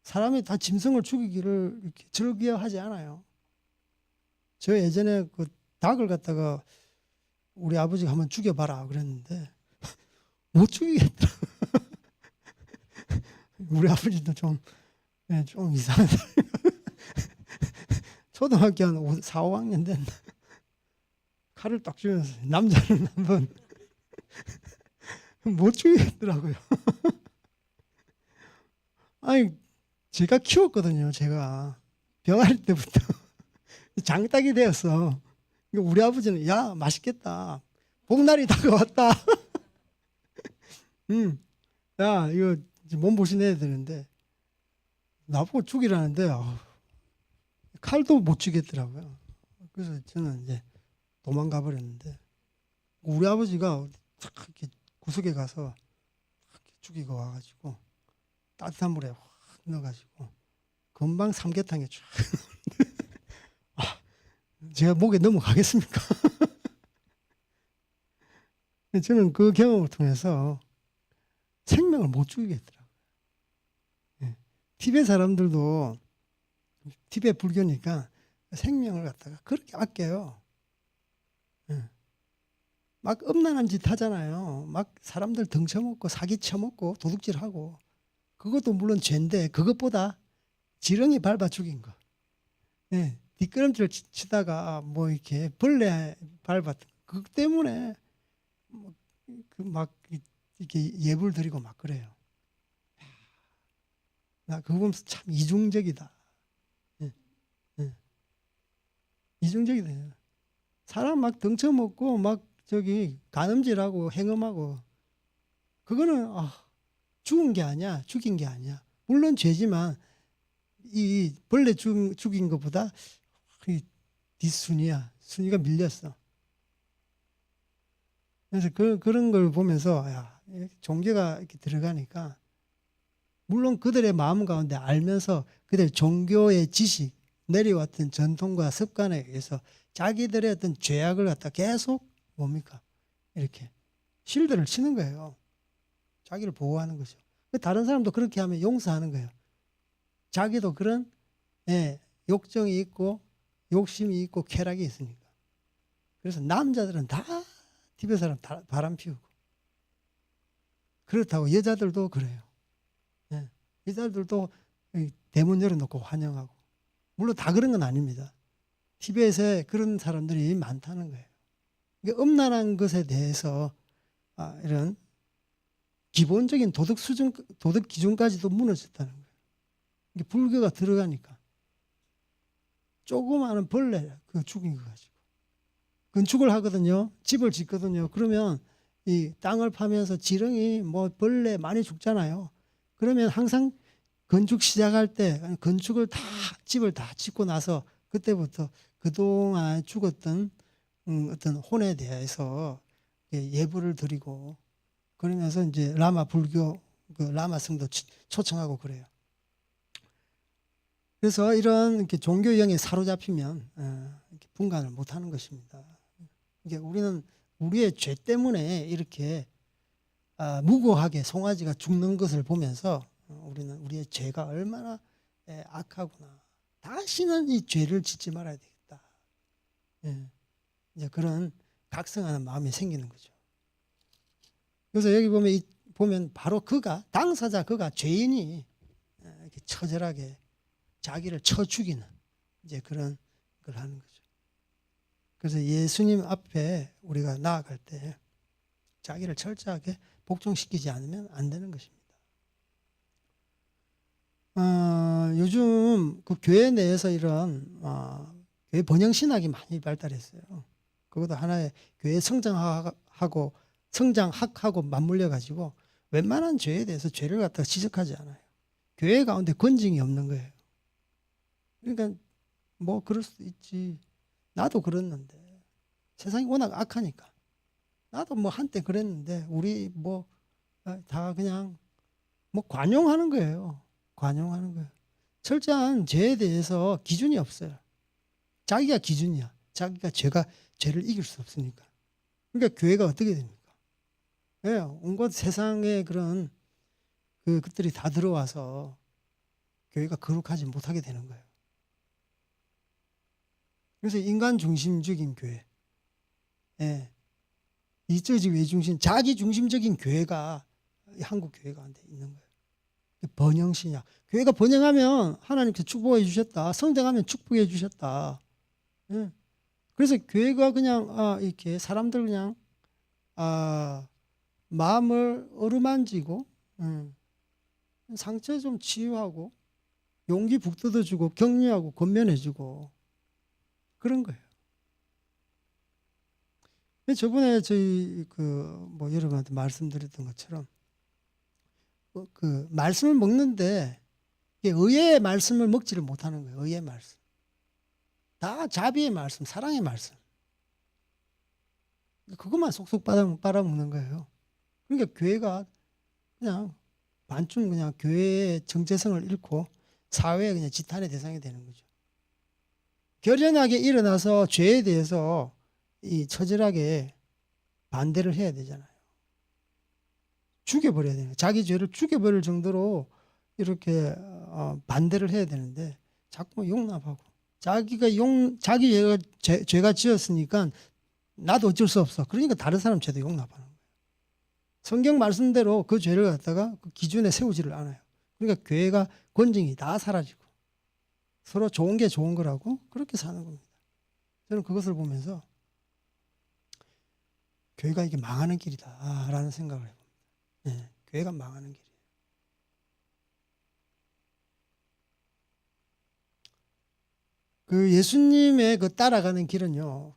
사람이 다 짐승을 죽이기를 이렇게 즐겨하지 않아요. 저 예전에 그 닭을 갖다가 우리 아버지가 한번 죽여봐라 그랬는데 못 죽이겠더라. 우리 아버지도 좀 이상한 사람. 초등학교 한 4, 5학년 됐나 칼을 딱 쥐면서 남자는 한번 못 죽이겠더라고요. 아니 제가 키웠거든요. 제가 병아리 때부터 장딱이 되었어. 우리 아버지는 야 맛있겠다. 복날이 다가왔다. 야 이거 몸보신해야 되는데 나보고 죽이라는데 칼도 못 죽이겠더라고요. 그래서 저는 이제 도망가 버렸는데 우리 아버지가 이렇게 구석에 가서 이렇게 죽이고 와가지고 따뜻한 물에 확 넣어가지고 금방 삼계탕에 쫙 제가 목에 넘어가겠습니까? 저는 그 경험을 통해서 생명을 못 죽이겠더라고요. 예. 티베트 사람들도 티베트 불교니까 생명을 갖다가 그렇게 아껴요. 예. 막 음란한 짓 하잖아요. 막 사람들 등쳐먹고 사기 쳐먹고 도둑질하고, 그것도 물론 죄인데 그것보다 지렁이 밟아 죽인 거. 예. 뒷걸음질 치다가 뭐 이렇게 벌레 밟았던 그 때문에 막 이렇게 예불 드리고 막 그래요. 나 그거 보면서 참 이중적이다. 예. 예. 이중적이다. 사람 막 등쳐먹고 막 저기 간음질하고 행음하고, 그거는 죽은 게 아니야. 죽인 게 아니야. 물론 죄지만 이 벌레 죽인 것보다 뒷순위야. 순위가 밀렸어. 그래서 그런 걸 보면서 종교가 이렇게 들어가니까, 물론 그들의 마음 가운데 알면서 그들 종교의 지식, 내려왔던 전통과 습관에 의해서 자기들의 어떤 죄악을 갖다 계속 뭡니까? 이렇게 실드를 치는 거예요. 자기를 보호하는 거죠. 다른 사람도 그렇게 하면 용서하는 거예요. 자기도 그런 욕정이 있고 욕심이 있고 쾌락이 있으니까. 그래서 남자들은 다 티베트 사람 다 바람 피우고, 그렇다고 여자들도 그래요. 여자들도 대문 열어놓고 환영하고. 물론 다 그런 건 아닙니다. 티베트에 그런 사람들이 많다는 거예요. 그러니까 음란한 것에 대해서 이런 기본적인 도덕 수준, 도덕 기준까지도 무너졌다는 거예요. 이게 불교가 들어가니까 조그마한 벌레 그 죽인 거 가지고 건축을 하거든요. 집을 짓거든요. 그러면 이 땅을 파면서 지렁이 뭐 벌레 많이 죽잖아요. 그러면 항상 건축 시작할 때 건축을 다 집을 다 짓고 나서 그때부터 그동안 죽었던 어떤 혼에 대해서 예불을 드리고, 그러면서 이제 라마 불교 그 라마성도 초청하고 그래요. 그래서 이런 이렇게 종교 유형에 사로잡히면 이렇게 분간을 못하는 것입니다. 이게 우리는 우리의 죄 때문에 이렇게 무고하게 송아지가 죽는 것을 보면서 우리는 우리의 죄가 얼마나 악하구나. 다시는 이 죄를 짓지 말아야 되겠다. 이제 그런 각성하는 마음이 생기는 거죠. 그래서 여기 보면 바로 그가 당사자, 그가 죄인이 이렇게 처절하게 자기를 쳐 죽이는 이제 그런 걸 하는 거죠. 그래서 예수님 앞에 우리가 나아갈 때 자기를 철저하게 복종시키지 않으면 안 되는 것입니다. 요즘 그 교회 내에서 이런 교회 번영 신학이 많이 발달했어요. 그것도 하나의 교회 성장학하고 맞물려 가지고 웬만한 죄에 대해서 죄를 갖다가 지적하지 않아요. 교회 가운데 권징이 없는 거예요. 그러니까 뭐 그럴 수도 있지. 나도 그랬는데 세상이 워낙 악하니까. 나도 뭐 한때 그랬는데 우리 뭐 다 그냥 뭐 관용하는 거예요. 관용하는 거예요. 철저한 죄에 대해서 기준이 없어요. 자기가 기준이야. 자기가 죄를 이길 수 없으니까. 그러니까 교회가 어떻게 됩니까? 예, 온갖 세상에 그런 그것들이 다 들어와서 교회가 거룩하지 못하게 되는 거예요. 그래서 인간 중심적인 교회, 이적지 외중심, 자기 중심적인 교회가 한국 교회 가운데 있는 거예요. 번영신약. 교회가 번영하면 하나님께서 축복해 주셨다. 성장하면 축복해 주셨다. 그래서 교회가 그냥 이렇게 사람들 그냥 마음을 어루만지고 상처 좀 치유하고 용기 북돋아주고 격려하고 권면해주고 그런 거예요. 저번에 저희 뭐 여러분한테 말씀드렸던 것처럼 그 말씀을 먹는데 의의 말씀을 먹지를 못하는 거예요. 의의 말씀. 다 자비의 말씀, 사랑의 말씀. 그것만 속속 빨아먹는 거예요. 그러니까 교회가 그냥 반쯤 그냥 교회의 정체성을 잃고 사회의 그냥 지탄의 대상이 되는 거죠. 결연하게 일어나서 죄에 대해서 이 처절하게 반대를 해야 되잖아요. 죽여버려야 돼요. 자기 죄를 죽여버릴 정도로 이렇게 반대를 해야 되는데 자꾸 용납하고 자기 죄가 지었으니까 나도 어쩔 수 없어. 그러니까 다른 사람 죄도 용납하는 거예요. 성경 말씀대로 그 죄를 갖다가 그 기준에 세우지를 않아요. 그러니까 교회가 권징이 다 사라지고 서로 좋은 게 좋은 거라고 그렇게 사는 겁니다. 저는 그것을 보면서 교회가 이게 망하는 길이다라는 생각을 해봅니다. 네, 교회가 망하는 길이에요. 그 예수님의 그 따라가는 길은요,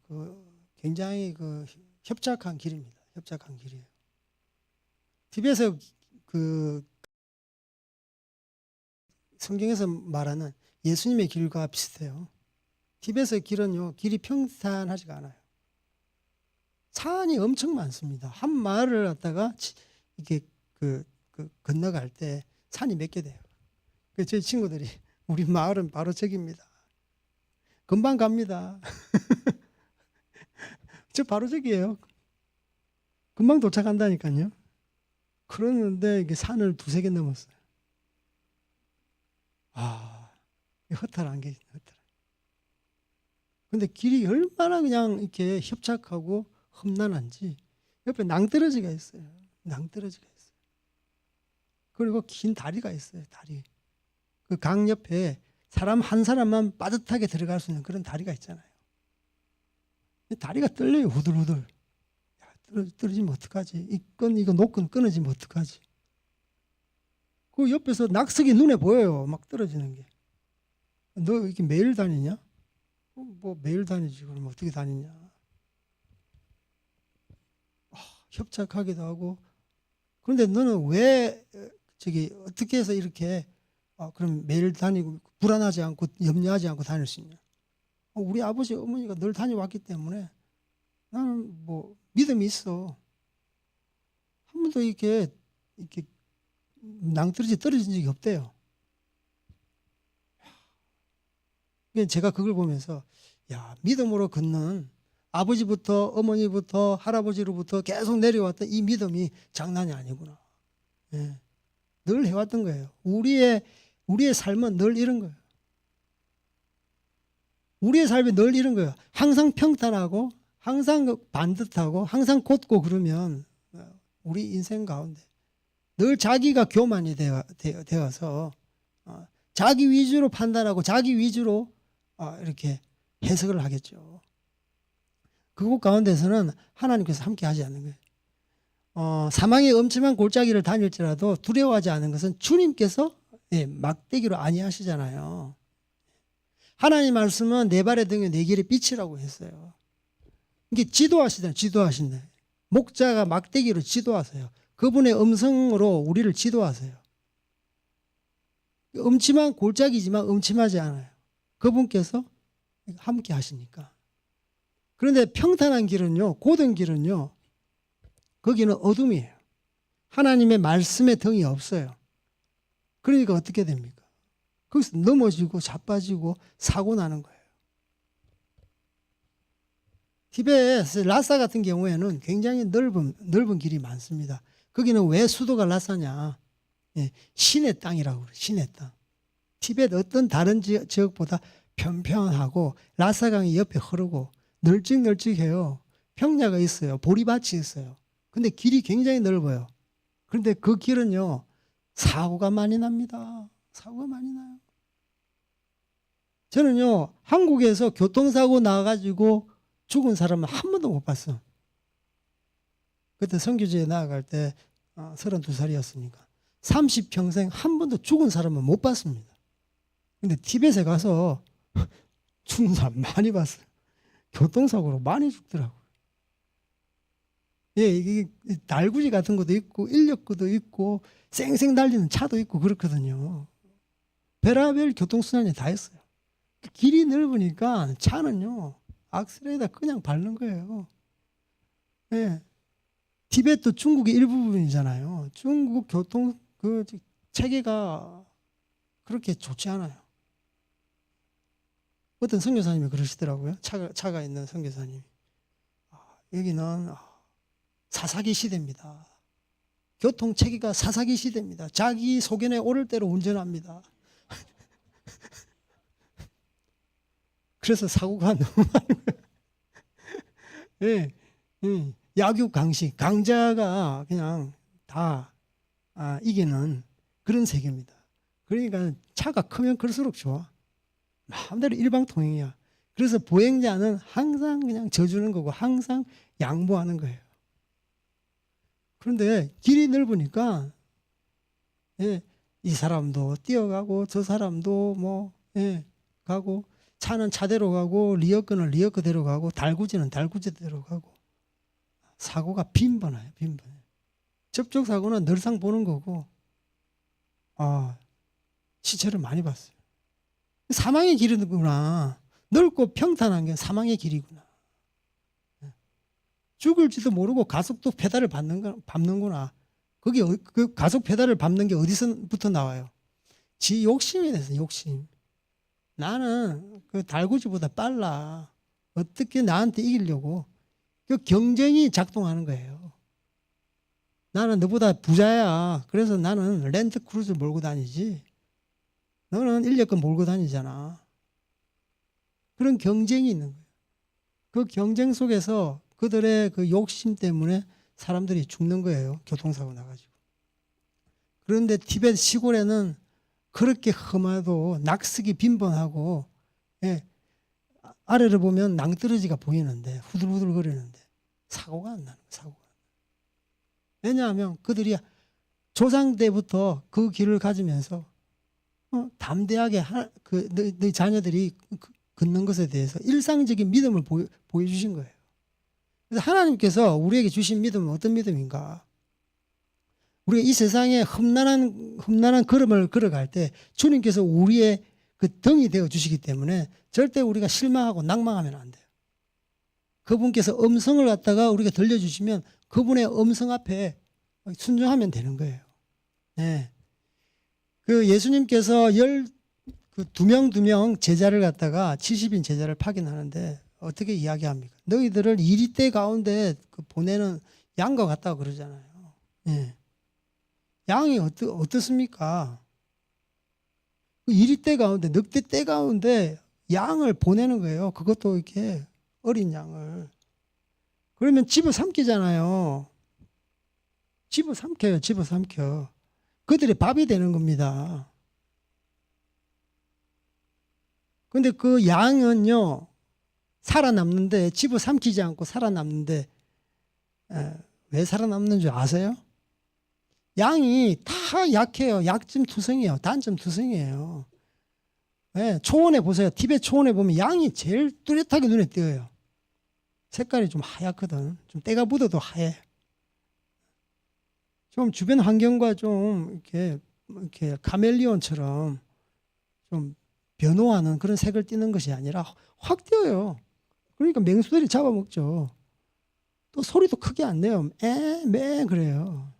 굉장히 협착한 길입니다. 협착한 길이에요. TV에서 성경에서 말하는 예수님의 길과 비슷해요. TV에서의 길은요, 길이 평탄하지가 않아요. 산이 엄청 많습니다. 한 마을을 갖다가 이게 건너갈 때 산이 몇 개 돼요. 그래서 제 친구들이 우리 마을은 바로 저기입니다. 금방 갑니다. 저 바로 저기예요. 금방 도착한다니까요. 그러는데 이게 산을 두세 개 넘었어요. 허탈한 게 허탈. 근데 길이 얼마나 그냥 이렇게 협착하고 험난한지 옆에 낭떠러지가 있어요. 낭떠러지가 있어요. 그리고 긴 다리가 있어요. 다리. 그 강 옆에 사람 한 사람만 빠듯하게 들어갈 수 있는 그런 다리가 있잖아요. 다리가 떨려요. 후들후들. 떨어지면 어떡하지? 이거 노끈 끊어지면 어떡하지? 그 옆에서 낙석이 눈에 보여요. 막 떨어지는 게. 너 이렇게 매일 다니냐? 뭐 매일 다니지. 그럼 어떻게 다니냐? 협착하기도 하고. 그런데 너는 왜 어떻게 해서 이렇게 그럼 매일 다니고 불안하지 않고 염려하지 않고 다닐 수 있냐? 우리 아버지 어머니가 늘 다녀왔기 때문에 나는 뭐 믿음이 있어. 한 번도 이렇게 낭떠러지 떨어진 적이 없대요. 제가 그걸 보면서 믿음으로 걷는 아버지부터 어머니부터 할아버지로부터 계속 내려왔던 이 믿음이 장난이 아니구나. 예. 늘 해왔던 거예요. 우리의 삶은 늘 이런 거예요. 우리의 삶이 늘 이런 거예요. 항상 평탄하고 항상 반듯하고 항상 곧고 그러면 우리 인생 가운데 늘 자기가 교만이 되어서 자기 위주로 판단하고 자기 위주로 이렇게 해석을 하겠죠. 그곳 가운데서는 하나님께서 함께 하지 않는 거예요. 사망의 엄침한 골짜기를 다닐지라도 두려워하지 않은 것은 주님께서 막대기로 아니하시잖아요. 하나님 말씀은 내 발의 등에 내 길의 빛이라고 했어요. 이게 지도하시잖아요. 지도하신다. 목자가 막대기로 지도하세요. 그분의 음성으로 우리를 지도하세요. 음침한 골짜기지만 음침하지 않아요. 그분께서 함께 하시니까. 그런데 평탄한 길은요, 고든 길은요, 거기는 어둠이에요. 하나님의 말씀의 등이 없어요. 그러니까 어떻게 됩니까? 거기서 넘어지고 자빠지고 사고 나는 거예요. 티베트 라사 같은 경우에는 굉장히 넓은 길이 많습니다. 거기는 왜 수도가 라사냐? 신의 땅이라고 그래요. 신의 땅. 티베트 어떤 다른 지역보다 평평하고 라사강이 옆에 흐르고 널찍널찍해요. 평야가 있어요. 보리밭이 있어요. 근데 길이 굉장히 넓어요. 그런데 그 길은요, 사고가 많이 납니다. 사고가 많이 나요. 저는요, 한국에서 교통사고 나가지고 죽은 사람은 한 번도 못 봤어. 그때 선교지에 나아갈 때 32살이었으니까 30평생 한 번도 죽은 사람은 못 봤습니다. 근데 티벳에 가서 죽은 사람 많이 봤어요. 교통사고로 많이 죽더라고요. 이게 달구지 같은 것도 있고 인력거도 있고 쌩쌩 달리는 차도 있고 그렇거든요. 별의별 교통수단이 다 있어요. 길이 넓으니까 차는요, 악셀에다 그냥 밟는 거예요. 티베트도 중국의 일부분이잖아요. 중국 교통 체계가 그렇게 좋지 않아요. 어떤 선교사님이 그러시더라고요. 차가 있는 선교사님이. 여기는 사사기 시대입니다. 교통체계가 사사기 시대입니다. 자기 소견에 오를 대로 운전합니다. 그래서 사고가 너무 많은 거예요. 예, 약육 강식, 강자가 그냥 다 이기는 그런 세계입니다. 그러니까 차가 크면 클수록 좋아. 마음대로 일방통행이야. 그래서 보행자는 항상 그냥 져주는 거고 항상 양보하는 거예요. 그런데 길이 넓으니까 이 사람도 뛰어가고 저 사람도 가고 차는 차대로 가고 리어커는 리어커대로 가고 달구지는 달구지대로 가고 사고가 빈번해요. 접촉사고는 늘상 보는 거고 시체를 많이 봤어요. 사망의 길이구나. 넓고 평탄한 게 사망의 길이구나. 죽을지도 모르고 가속도 페달을 밟는구나. 거기 그 가속 페달을 밟는 게 어디서부터 나와요? 지 욕심이 돼서 욕심. 나는 그 달구지보다 빨라. 어떻게 나한테 이기려고. 그 경쟁이 작동하는 거예요. 나는 너보다 부자야. 그래서 나는 랜드크루즈 몰고 다니지. 너는 인력거 몰고 다니잖아. 그런 경쟁이 있는 거예요. 그 경쟁 속에서 그들의 그 욕심 때문에 사람들이 죽는 거예요. 교통사고 나가지고. 그런데 티벳 시골에는 그렇게 험하도 낙석이 빈번하고 아래를 보면 낭떠러지가 보이는데 후들후들 거리는데 사고가 안 나는 거예요. 사고가. 왜냐하면 그들이 조상 때부터 그 길을 가지면서 담대하게 너희 자녀들이 걷는 것에 대해서 일상적인 믿음을 보여주신 거예요. 그래서 하나님께서 우리에게 주신 믿음은 어떤 믿음인가? 우리가 이 세상에 험난한 걸음을 걸어갈 때 주님께서 우리의 그 등이 되어 주시기 때문에 절대 우리가 실망하고 낭망하면 안 돼요. 그분께서 음성을 갖다가 우리가 들려주시면 그분의 음성 앞에 순종하면 되는 거예요. 네. 그 예수님께서 두 명 제자를 갖다가 70인 제자를 파견하는데 어떻게 이야기합니까? 너희들을 이리떼 가운데 보내는 양과 같다고 그러잖아요. 예. 양이 어떻습니까? 이리떼 가운데, 늑대 가운데 양을 보내는 거예요. 그것도 이렇게 어린 양을. 그러면 집어삼키잖아요. 집어삼켜. 그들이 밥이 되는 겁니다. 근데 그 양은요, 살아남는데, 집어삼키지 않고 살아남는데, 왜 살아남는 줄 아세요? 양이 다 약해요. 약점투성이에요. 단점투성이에요. 초원에 보세요. 티벳 초원에 보면 양이 제일 뚜렷하게 눈에 띄어요. 색깔이 좀 하얗거든. 좀 때가 묻어도 하얘. 좀 주변 환경과 좀 이렇게 카멜리온처럼 좀 변호하는 그런 색을 띠는 것이 아니라 확 띄어요. 그러니까 맹수들이 잡아먹죠. 또 소리도 크게 안 내요. 매 그래요.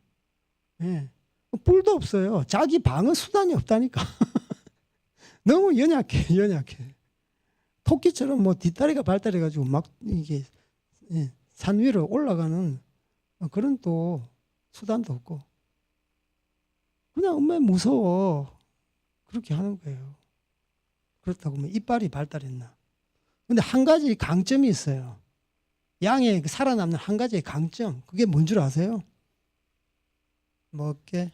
뿔도 없어요. 자기 방어 수단이 없다니까. 너무 연약해. 토끼처럼 뒷다리가 발달해가지고 막 이게 산 위로 올라가는 그런 또 수단도 없고. 그냥 엄마 무서워. 그렇게 하는 거예요. 그렇다고 뭐 이빨이 발달했나. 근데 한 가지 강점이 있어요. 양의 살아남는 한 가지의 강점. 그게 뭔 줄 아세요? 먹게.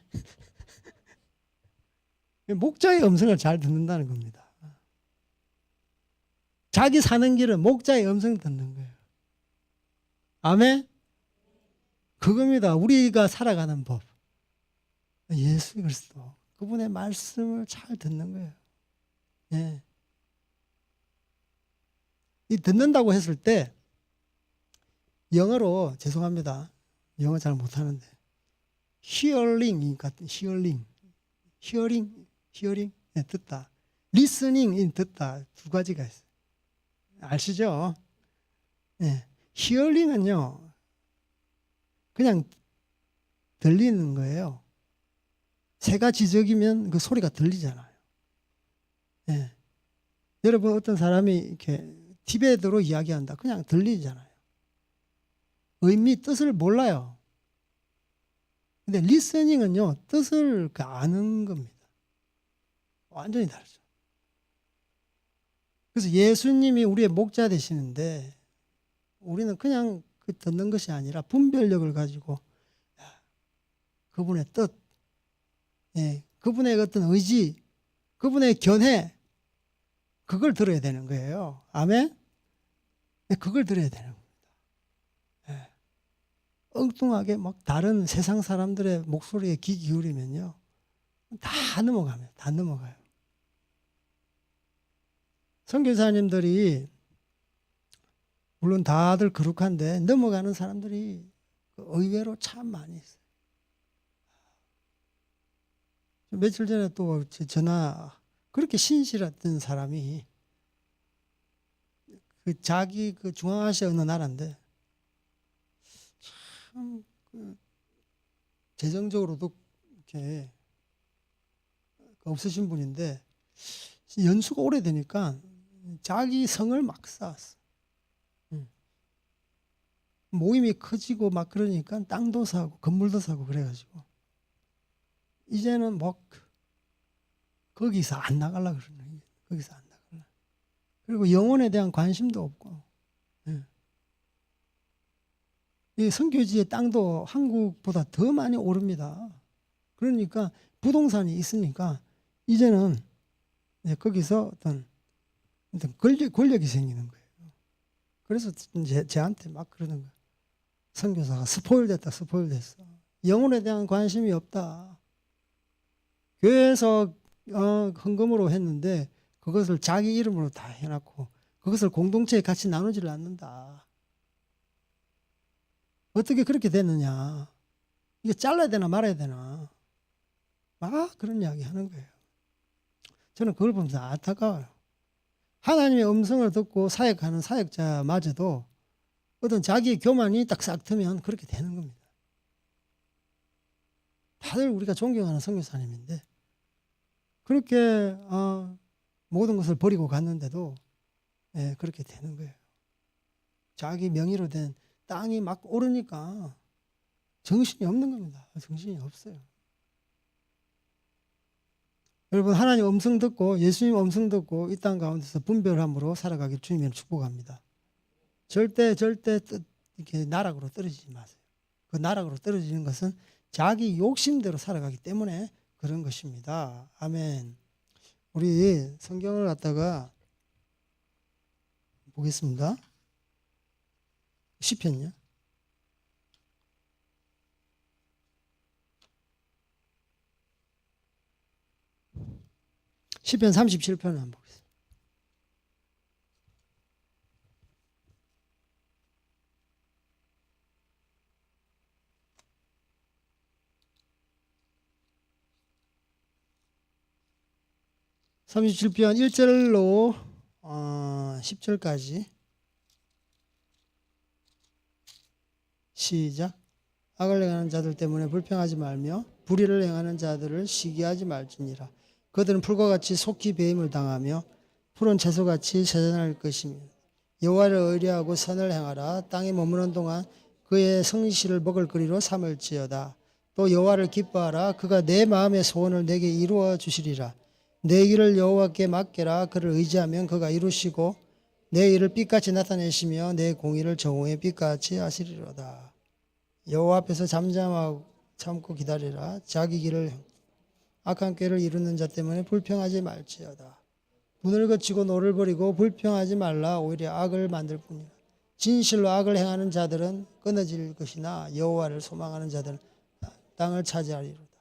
목자의 음성을 잘 듣는다는 겁니다. 자기 사는 길은 목자의 음성을 듣는 거예요. 아멘? 그겁니다. 우리가 살아가는 법. 예수 그리스도. 그분의 말씀을 잘 듣는 거예요. 예. 이 듣는다고 했을 때 영어로 죄송합니다. 영어 잘 못하는데 hearing 같은 hearing 듣다. listening 듣다. 두 가지가 있어요. 아시죠? 예. hearing은요 그냥 들리는 거예요. 새가 지저귀면 그 소리가 들리잖아요. 예. 여러분 어떤 사람이 이렇게 티베트로 이야기한다. 그냥 들리잖아요. 의미, 뜻을 몰라요. 근데 리스닝은요, 뜻을 아는 겁니다. 완전히 다르죠. 그래서 예수님이 우리의 목자 되시는데 우리는 그냥 듣는 것이 아니라 분별력을 가지고 그분의 뜻, 그분의 어떤 의지, 그분의 견해, 그걸 들어야 되는 거예요. 아멘? 그걸 들어야 되는 겁니다. 엉뚱하게 막 다른 세상 사람들의 목소리에 귀 기울이면요, 다 넘어갑니다. 다 넘어가요. 선교사님들이 물론 다들 거룩한데 넘어가는 사람들이 의외로 참 많이 있어요. 며칠 전에 또 전화, 그렇게 신실했던 사람이 자기 중앙아시아 어느 나라인데 참 재정적으로도 이렇게 없으신 분인데 연수가 오래되니까 자기 성을 막 쌓았어. 모임이 커지고 막 그러니까 땅도 사고 건물도 사고 그래가지고 이제는 뭐 거기서 안 나가려고 그러는 거예요. 거기서 안 나가려. 그리고 영혼에 대한 관심도 없고. 이 선교지의 땅도 한국보다 더 많이 오릅니다. 그러니까 부동산이 있으니까 이제는 거기서 어떤 권력이 생기는 거예요. 그래서 저한테 막 그러는 거예요. 선교사가 스포일됐어. 영혼에 대한 관심이 없다. 교회에서 헌금으로 했는데 그것을 자기 이름으로 다 해놨고 그것을 공동체에 같이 나누지를 않는다. 어떻게 그렇게 됐느냐. 이게 잘라야 되나 말아야 되나. 막 그런 이야기 하는 거예요. 저는 그걸 보면서 안타까워요. 하나님의 음성을 듣고 사역하는 사역자마저도 어떤 자기의 교만이 딱 싹 트면 그렇게 되는 겁니다. 다들 우리가 존경하는 선교사님인데 그렇게 모든 것을 버리고 갔는데도 그렇게 되는 거예요. 자기 명의로 된 땅이 막 오르니까 정신이 없는 겁니다. 정신이 없어요. 여러분 하나님 음성 듣고 예수님 음성 듣고 이 땅 가운데서 분별함으로 살아가길 주님으로 축복합니다. 절대 이렇게 나락으로 떨어지지 마세요. 그 나락으로 떨어지는 것은 자기 욕심대로 살아가기 때문에 그런 것입니다. 아멘. 우리 성경을 갖다가 보겠습니다. 시편요. 시편 37편을 한번 보겠습니다. (37편) 1절로 10절까지 시작. 악을 행하는 자들 때문에 불평하지 말며 불의를 행하는 자들을 시기하지 말지니라. 그들은 풀과 같이 속히 배임을 당하며 푸른 채소같이 세잔할 것이며 여호와를 의뢰하고 선을 행하라. 땅에 머무는 동안 그의 성실을 먹을 거리로 삼을지어다. 또 여호와를 기뻐하라. 그가 내 마음의 소원을 내게 이루어 주시리라. 내 길을 여호와께 맡겨라. 그를 의지하면 그가 이루시고 내 일을 빛같이 나타내시며 내 공의를 정오의 빛같이 하시리로다. 여호와 앞에서 잠잠하고 참고 기다리라. 자기 길을 악한 꾀를 이루는 자 때문에 불평하지 말지어다. 눈을 거치고 노를 버리고 불평하지 말라. 오히려 악을 만들 뿐이라. 진실로 악을 행하는 자들은 끊어질 것이나 여호와를 소망하는 자들은 땅을 차지하리로다.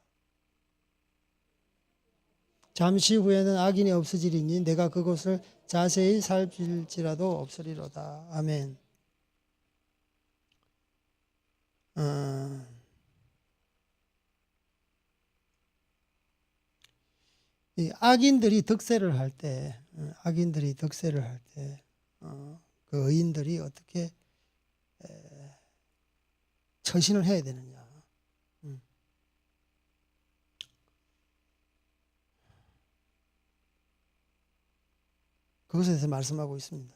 잠시 후에는 악인이 없어지리니 내가 그곳을 자세히 살필지라도 없으리로다. 아멘. 이 악인들이 득세를 할 때, 그 의인들이 어떻게 처신을 해야 되느냐. 그것에 대해서 말씀하고 있습니다.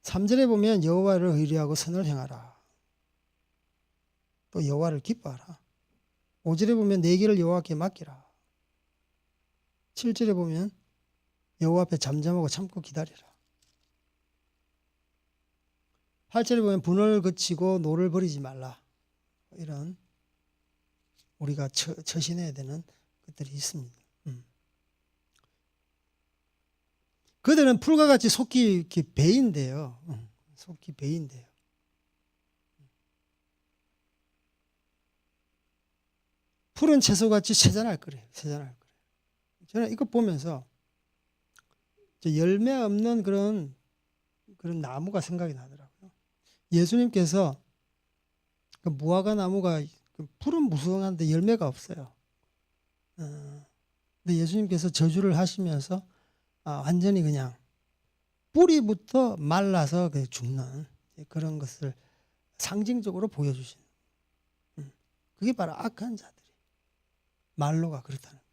3절에 보면 여호와를 의뢰하고 선을 행하라. 또 여호와를 기뻐하라. 5절에 보면 내 길을 여호와께 맡기라. 7절에 보면 여호와 앞에 잠잠하고 참고 기다리라. 8절에 보면 분을 그치고 노를 버리지 말라. 이런 우리가 처신해야 되는 것들이 있습니다. 그들은 풀과 같이 속히 배인데요. 속히 배인데요. 풀은 채소같이 세잔할 거래요. 세잔할 거래요. 저는 이거 보면서 열매 없는 그런 나무가 생각이 나더라고요. 예수님께서 그 무화과 나무가 풀은 무성한데 열매가 없어요. 근데 예수님께서 저주를 하시면서 완전히 그냥 뿌리부터 말라서 죽는 그런 것을 상징적으로 보여주시는. 그게 바로 악한 자들이 말로가 그렇다는 거예요.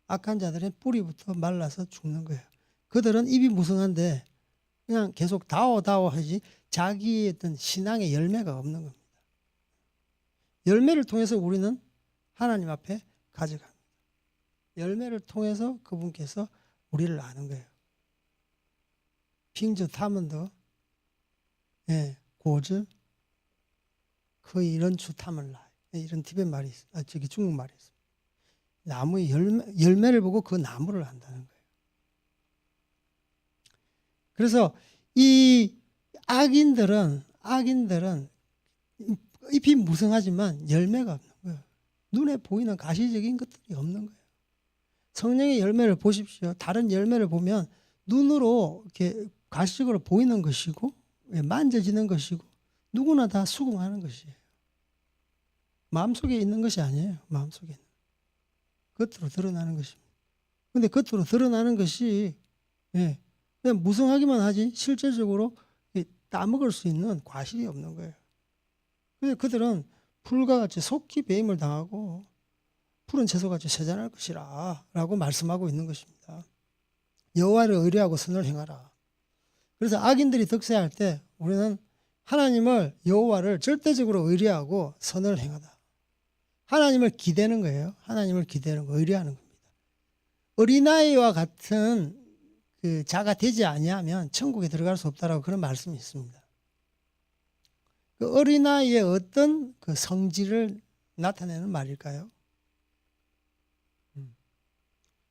악한 자들은 뿌리부터 말라서 죽는 거예요. 그들은 입이 무성한데 그냥 계속 다오 하지 자기의 어떤 신앙의 열매가 없는 겁니다. 열매를 통해서 우리는 하나님 앞에 가져갑니다. 열매를 통해서 그분께서 우리를 아는 거예요. 핑저 타면도 고즈 거의 이런 주 타면라 이런 티벳 말이 있어요. 저기 중국 말이 있어요. 나무의 열매를 보고 그 나무를 안다는 거예요. 그래서 이 악인들은 잎이 무성하지만 열매가 없는 거예요. 눈에 보이는 가시적인 것들이 없는 거예요. 성령의 열매를 보십시오. 다른 열매를 보면 눈으로 이렇게 가시적으로 보이는 것이고 만져지는 것이고 누구나 다 수긍하는 것이에요. 마음속에 있는 것이 아니에요. 마음속에는 겉으로 드러나는 것입니다. 그런데 겉으로 드러나는 것이 그냥 무성하기만 하지 실제적으로 따먹을 수 있는 과실이 없는 거예요. 근데 그들은 풀과 같이 속히 배임을 당하고 푸른 채소같이 세잔할 것이라 라고 말씀하고 있는 것입니다. 여호와를 의뢰하고 선을 행하라. 그래서 악인들이 득세할 때 우리는 하나님을 여호와를 절대적으로 의뢰하고 선을 행하다. 하나님을 기대는 거예요. 하나님을 기대는 거, 의뢰하는 겁니다. 어린아이와 같은 그 자가 되지 아니하면 천국에 들어갈 수 없다라고 그런 말씀이 있습니다. 그 어린아이의 어떤 그 성질을 나타내는 말일까요?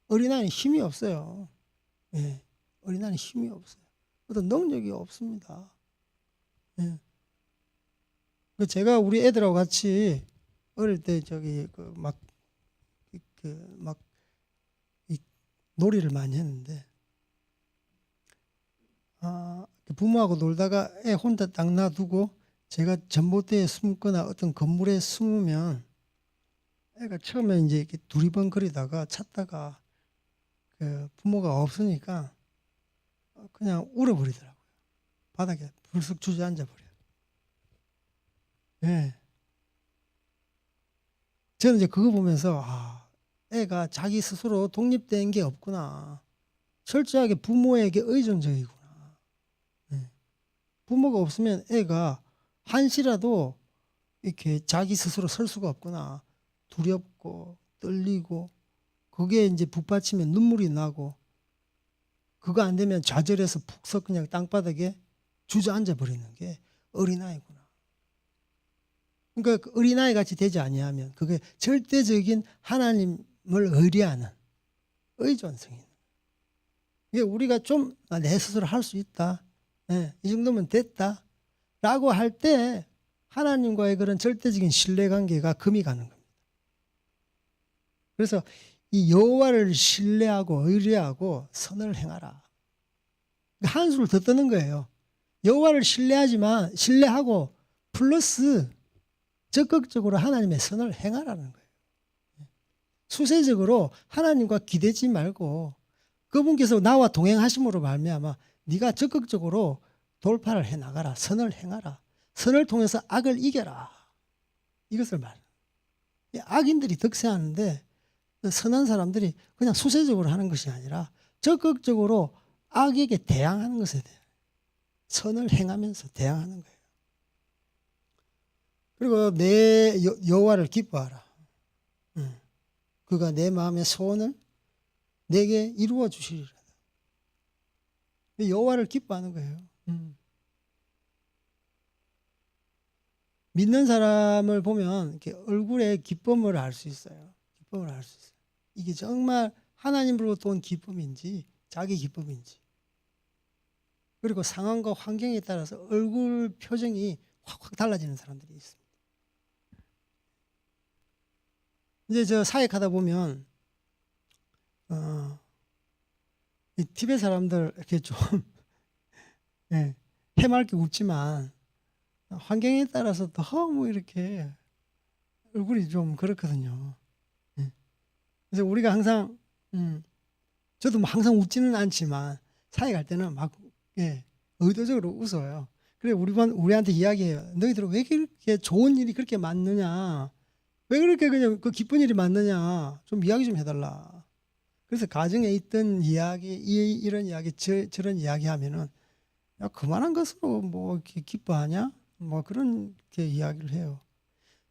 어린아이는 힘이 없어요. 어린아이는 힘이 없어요. 어떤 능력이 없습니다. 제가 우리 애들하고 같이 어릴 때 저기 놀이를 많이 했는데 부모하고 놀다가 애 혼자 딱 놔두고 제가 전봇대에 숨거나 어떤 건물에 숨으면 애가 처음에 이제 이렇게 두리번거리다가 찾다가 그 부모가 없으니까 그냥 울어버리더라고요. 바닥에 불쑥 주저앉아 버려요. 저는 이제 그거 보면서 애가 자기 스스로 독립된 게 없구나. 철저하게 부모에게 의존적이구나. 부모가 없으면 애가 한시라도 이렇게 자기 스스로 설 수가 없구나. 두렵고 떨리고 그게 이제 북받치면 눈물이 나고 그거 안 되면 좌절해서 푹 서 그냥 땅바닥에 주저앉아 버리는 게 어린아이구나. 그러니까 그 어린아이 같이 되지 아니하면 그게 절대적인 하나님을 의뢰하는 의존성이 있는 거예요. 우리가 좀 내 스스로 할 수 있다. 이 정도면 됐다. 라고 할 때 하나님과의 그런 절대적인 신뢰관계가 금이 가는 겁니다. 그래서 이 여호와를 신뢰하고 의뢰하고 선을 행하라. 한수를 더 떠는 거예요. 여호와를 신뢰하고 플러스 적극적으로 하나님의 선을 행하라는 거예요. 수세적으로 하나님과 기대지 말고 그분께서 나와 동행하심으로 말미암아 네가 적극적으로 돌파를 해나가라. 선을 행하라. 선을 통해서 악을 이겨라. 이것을 말해요. 악인들이 득세하는데 선한 사람들이 그냥 수세적으로 하는 것이 아니라 적극적으로 악에게 대항하는 것에 대해 선을 행하면서 대항하는 거예요. 그리고 내 여호와를 기뻐하라. 그가 내 마음의 소원을 내게 이루어 주시리라. 여호와를 기뻐하는 거예요. 믿는 사람을 보면 이렇게 얼굴에 기쁨을 알 수 있어요. 기쁨을 알 수 있어요. 이게 정말 하나님으로부터 온 기쁨인지 자기 기쁨인지. 그리고 상황과 환경에 따라서 얼굴 표정이 확 달라지는 사람들이 있습니다. 이제 저 사역하다 보면 이 티베트 사람들 이렇게 좀 해맑게 웃지만 환경에 따라서 너무 이렇게 얼굴이 좀 그렇거든요. 그래서 우리가 항상 저도 뭐 항상 웃지는 않지만 사역할 때는 막 의도적으로 웃어요. 그래 우리한테 이야기해요. 너희들은 왜 그렇게 좋은 일이 그렇게 많느냐? 왜 그렇게 그냥 그 기쁜 일이 많느냐? 좀 이야기 좀 해달라. 그래서 가정에 있던 이야기, 이런 이야기, 저런 이야기 하면은 야, 그만한 것으로 뭐 이렇게 기뻐하냐? 뭐 그런 게 이야기를 해요.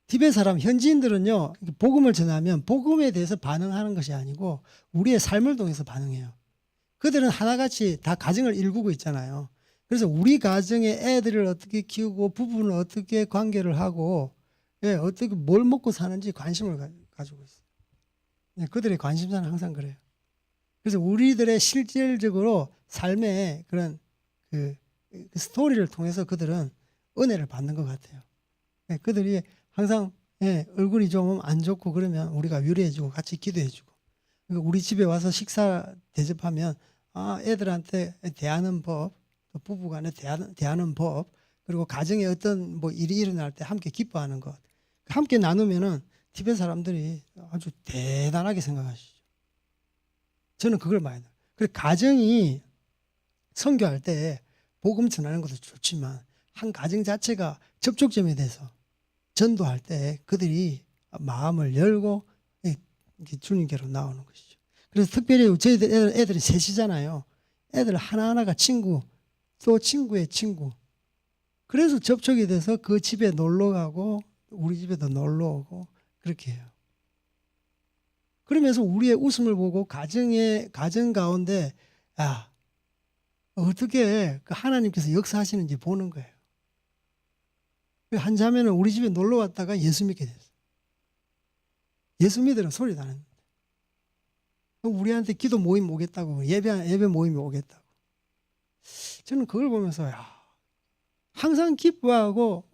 티베트 사람 현지인들은요, 복음을 전하면 복음에 대해서 반응하는 것이 아니고 우리의 삶을 통해서 반응해요. 그들은 하나같이 다 가정을 일구고 있잖아요. 그래서 우리 가정의 애들을 어떻게 키우고 부부는 어떻게 관계를 하고 어떻게 뭘 먹고 사는지 관심을 가지고 있어요. 그들의 관심사는 항상 그래요. 그래서 우리들의 실질적으로 삶의 그런 그 스토리를 통해서 그들은 은혜를 받는 것 같아요. 그들이 항상 얼굴이 좀 안 좋고 그러면 우리가 위로해주고 같이 기도해주고 우리 집에 와서 식사 대접하면 애들한테 대하는 법, 또 부부간에 대하는 법, 그리고 가정에 어떤 뭐 일이 일어날 때 함께 기뻐하는 것, 함께 나누면은 티베트 사람들이 아주 대단하게 생각하시죠. 저는 그걸 많이 해요. 그래서 가정이 선교할 때 복음 전하는 것도 좋지만 한 가정 자체가 접촉점에 대해서 전도할 때 그들이 마음을 열고 주님께로 나오는 것이죠. 그래서 특별히 저희들 애들이 셋이잖아요. 애들 하나하나가 친구, 또 친구의 친구. 그래서 접촉이 돼서 그 집에 놀러 가고 우리 집에도 놀러 오고 그렇게 해요. 그러면서 우리의 웃음을 보고 가정 가운데 어떻게 그 하나님께서 역사하시는지 보는 거예요. 한 자매는 우리 집에 놀러 왔다가 예수 믿게 됐어요. 예수 믿으라 소리도 안 했는데. 우리한테 기도 모임 오겠다고, 예배 모임이 오겠다고. 저는 그걸 보면서, 항상 기뻐하고,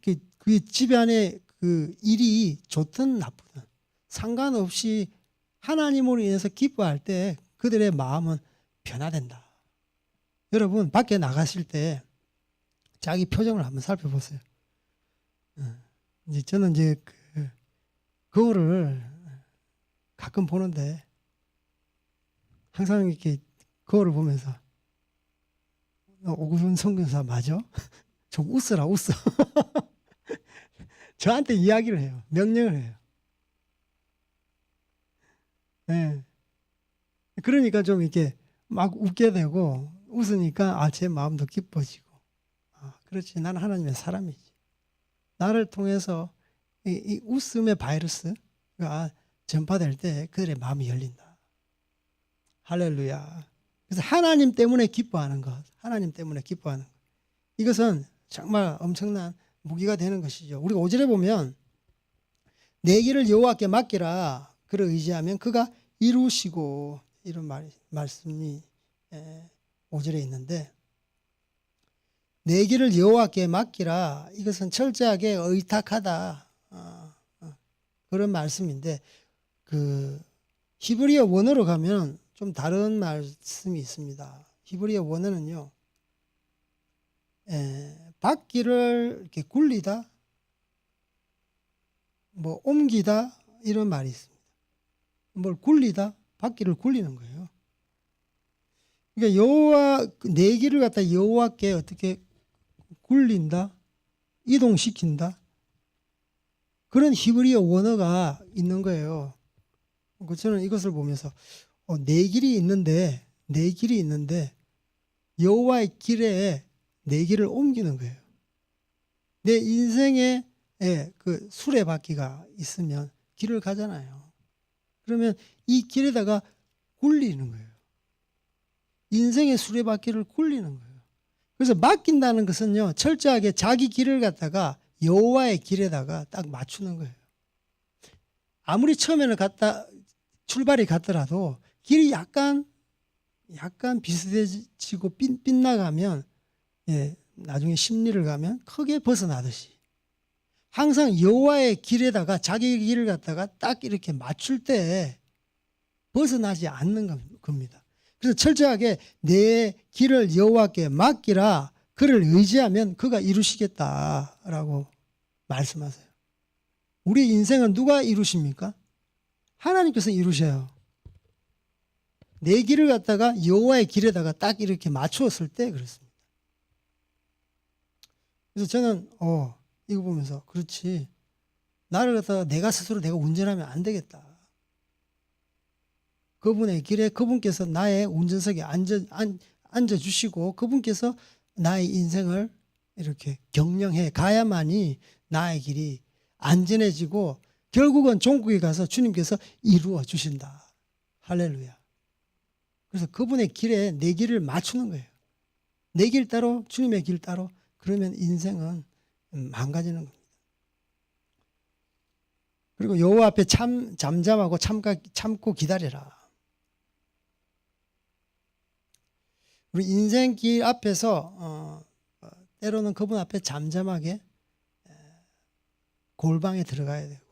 그 집 안에 그 일이 좋든 나쁘든 상관없이 하나님으로 인해서 기뻐할 때 그들의 마음은 변화된다. 여러분, 밖에 나가실 때 자기 표정을 한번 살펴보세요. 이제 저는 이제 거울을 가끔 보는데 항상 이렇게 거울을 보면서 오구순 선교사 맞아? 좀 웃어라 웃어. 저한테 이야기를 해요. 명령을 해요. 네. 그러니까 좀 이렇게 막 웃게 되고 웃으니까 제 마음도 기뻐지고 그렇지 나는 하나님의 사람이지. 나를 통해서 이 웃음의 바이러스가 전파될 때 그들의 마음이 열린다. 할렐루야. 그래서 하나님 때문에 기뻐하는 것, 하나님 때문에 기뻐하는 것. 이것은 정말 엄청난 무기가 되는 것이죠. 우리가 5절에 보면 내 길을 여호와께 맡기라. 그를 의지하면 그가 이루시고 이런 말씀이 5절에 있는데 내 길을 여호와께 맡기라. 이것은 철저하게 의탁하다. 그런 말씀인데 그 히브리어 원어로 가면 좀 다른 말씀이 있습니다. 히브리어 원어는요. 받기를 이렇게 굴리다, 뭐 옮기다 이런 말이 있습니다. 뭘 굴리다, 받기를 굴리는 거예요. 그러니까 내 길을 갖다 여호와께 어떻게 굴린다, 이동시킨다. 그런 히브리어 원어가 있는 거예요. 저는 이것을 보면서 네 길이 있는데 여호와의 길에 네 길을 옮기는 거예요. 내 인생에 그 수레바퀴가 있으면 길을 가잖아요. 그러면 이 길에다가 굴리는 거예요. 인생의 수레바퀴를 굴리는 거예요. 그래서 맡긴다는 것은요, 철저하게 자기 길을 갖다가 여호와의 길에다가 딱 맞추는 거예요. 아무리 처음에는 출발이 같더라도 길이 약간 비슷해지고 빗나가면 나중에 심리를 가면 크게 벗어나듯이 항상 여호와의 길에다가 자기 길을 갖다가 딱 이렇게 맞출 때 벗어나지 않는 겁니다. 그래서 철저하게 내 길을 여호와께 맡기라. 그를 의지하면 그가 이루시겠다라고 말씀하세요. 우리 인생은 누가 이루십니까? 하나님께서 이루셔요. 내 길을 갖다가 여호와의 길에다가 딱 이렇게 맞추었을 때 그렇습니다. 그래서 저는 이거 보면서 그렇지, 나를 갖다가 내가 스스로 내가 운전하면 안 되겠다. 그분의 길에 그분께서 나의 운전석에 앉아주시고 그분께서 나의 인생을 이렇게 경영해 가야만이 나의 길이 안전해지고 결국은 종국에 가서 주님께서 이루어 주신다. 할렐루야. 그래서 그분의 길에 내 길을 맞추는 거예요. 내 길 따로 주님의 길 따로. 그러면 인생은 망가지는 겁니다. 그리고 여호와 앞에 잠잠하고 참고 기다려라. 우리 인생길 앞에서 때로는 그분 앞에 잠잠하게 골방에 들어가야 되고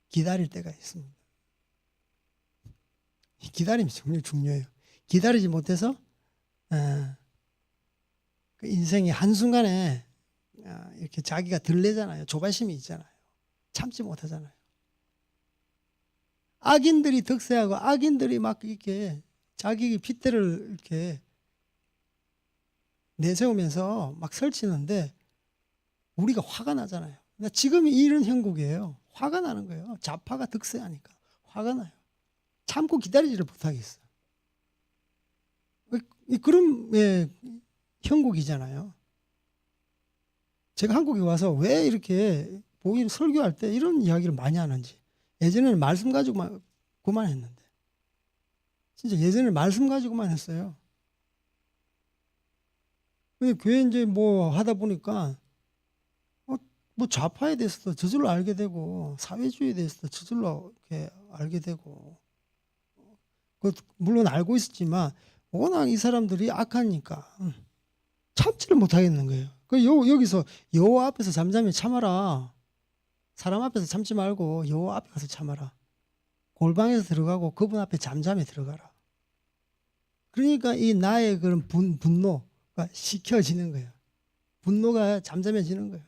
기다릴 때가 있습니다. 기다림이 정말 중요해요. 기다리지 못해서 그 인생이 한순간에 이렇게 자기가 들레잖아요. 조바심이 있잖아요. 참지 못하잖아요. 악인들이 득세하고 악인들이 막 이렇게 자기 핏대를 이렇게 내세우면서 막 설치는데 우리가 화가 나잖아요. 지금이 이런 형국이에요. 화가 나는 거예요. 좌파가 득세하니까 화가 나요. 참고 기다리지를 못하겠어요. 그런 형국이잖아요. 제가 한국에 와서 왜 이렇게 보기를 설교할 때 이런 이야기를 많이 하는지. 예전에는 말씀 가지고만 했는데 진짜 예전에 말씀 가지고만 했어요. 근데 교회 이제 뭐 하다 보니까 뭐 좌파에 대해서도 저절로 알게 되고 사회주의에 대해서도 저절로 이렇게 알게 되고, 물론 알고 있었지만 워낙 이 사람들이 악하니까 참지를 못하겠는 거예요. 여기서 여호와 앞에서 잠잠히 참아라. 사람 앞에서 참지 말고 여호와 앞에 가서 참아라. 골방에서 들어가고 그분 앞에 잠잠히 들어가라. 그러니까 이 나의 그런 분노가 식혀지는 거예요. 분노가 잠잠해지는 거예요.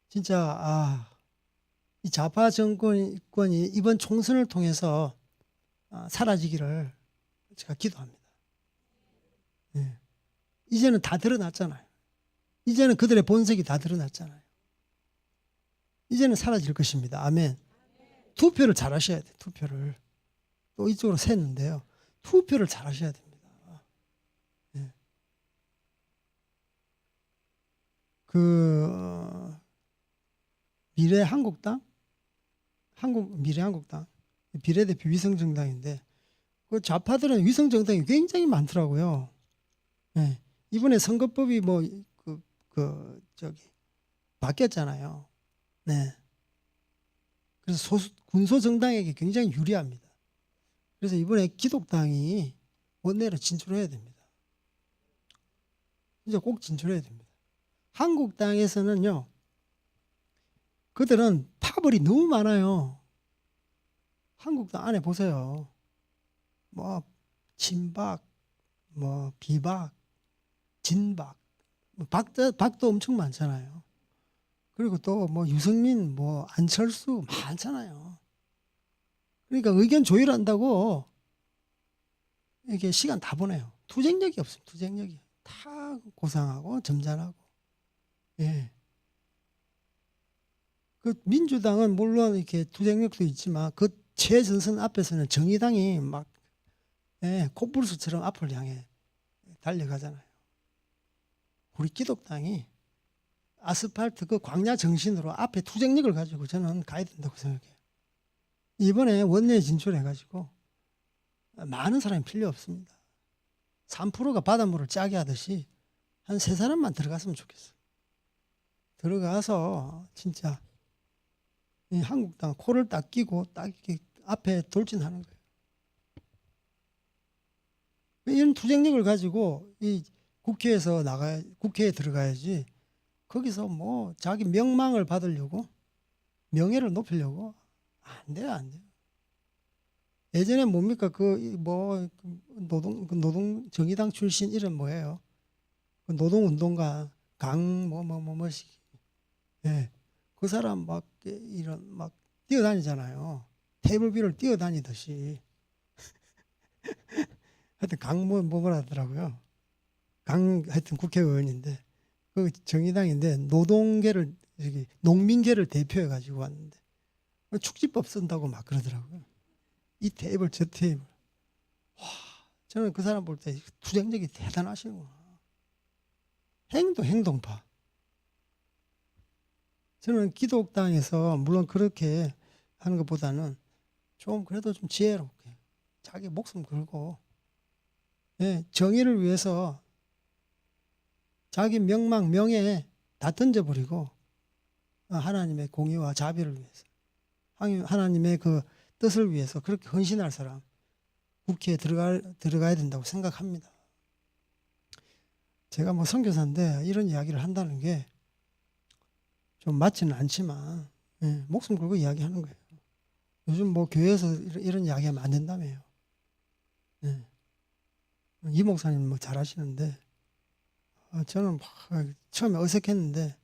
진짜 이 좌파 정권이 이번 총선을 통해서 사라지기를 제가 기도합니다. 네. 이제는 다 드러났잖아요. 이제는 그들의 본색이 다 드러났잖아요. 이제는 사라질 것입니다. 아멘. 투표를 잘 하셔야 돼요. 투표를. 또 이쪽으로 샜는데요. 투표를 잘 하셔야 됩니다. 네. 미래한국당 비례대표 위성정당인데 그 좌파들은 위성정당이 굉장히 많더라고요. 네. 이번에 선거법이 바뀌었잖아요. 네. 그래서 군소정당에게 굉장히 유리합니다. 그래서 이번에 기독당이 원내로 진출해야 됩니다. 진짜 꼭 진출해야 됩니다. 한국당에서는요, 그들은 파벌이 너무 많아요. 한국당 안에 보세요. 뭐 친박, 뭐 비박, 진박, 박도 엄청 많잖아요. 그리고 또 뭐 유승민, 뭐 안철수 많잖아요. 그러니까 의견 조율한다고 이게 시간 다 보내요. 투쟁력이 없습니다. 투쟁력이 다 고상하고 점잖하고. 예. 그 민주당은 물론 이렇게 투쟁력도 있지만 그 최전선 앞에서는 정의당이 막 코뿔소처럼 앞을 향해 달려가잖아요. 우리 기독당이 아스팔트 그 광야 정신으로 앞에 투쟁력을 가지고 저는 가야 된다고 생각해요. 이번에 원내에 진출해가지고 많은 사람이 필요 없습니다. 3%가 바닷물을 짜게 하듯이 한 3사람만 들어갔으면 좋겠어요. 들어가서 진짜 이 한국당 코를 딱 끼고 딱 이렇게 앞에 돌진하는 거예요. 이런 투쟁력을 가지고 이 국회에 들어가야지. 거기서 뭐 자기 명망을 받으려고 명예를 높이려고 안 돼요, 안 돼요. 예전에 뭡니까 노동 정의당 출신 이름 뭐예요? 그 노동운동가 뭐시 예, 그 사람 막 이런 막 뛰어다니잖아요. 테이블 위를 뛰어다니듯이. 하여튼 뭐라 하더라고요. 하여튼 국회의원인데 그 정의당인데 노동계를 농민계를 대표해 가지고 왔는데 축지법 쓴다고 막 그러더라고요. 이 테이블 저 테이블. 와, 저는 그 사람 볼 때 투쟁력이 대단하시구나. 행동파. 저는 기독당에서 물론 그렇게 하는 것보다는 좀 그래도 좀 지혜롭게 자기 목숨 걸고 정의를 위해서 자기 명망, 명예 다 던져버리고 하나님의 공의와 자비를 위해서 하나님의 그 뜻을 위해서 그렇게 헌신할 사람 국회에 들어가야 된다고 생각합니다. 제가 뭐 선교사인데 이런 이야기를 한다는 게 좀 맞지는 않지만 목숨 걸고 이야기하는 거예요. 요즘 뭐 교회에서 이런 이야기하면 안 된다며요. 이 목사님 뭐 잘하시는데 저는 막 처음에 어색했는데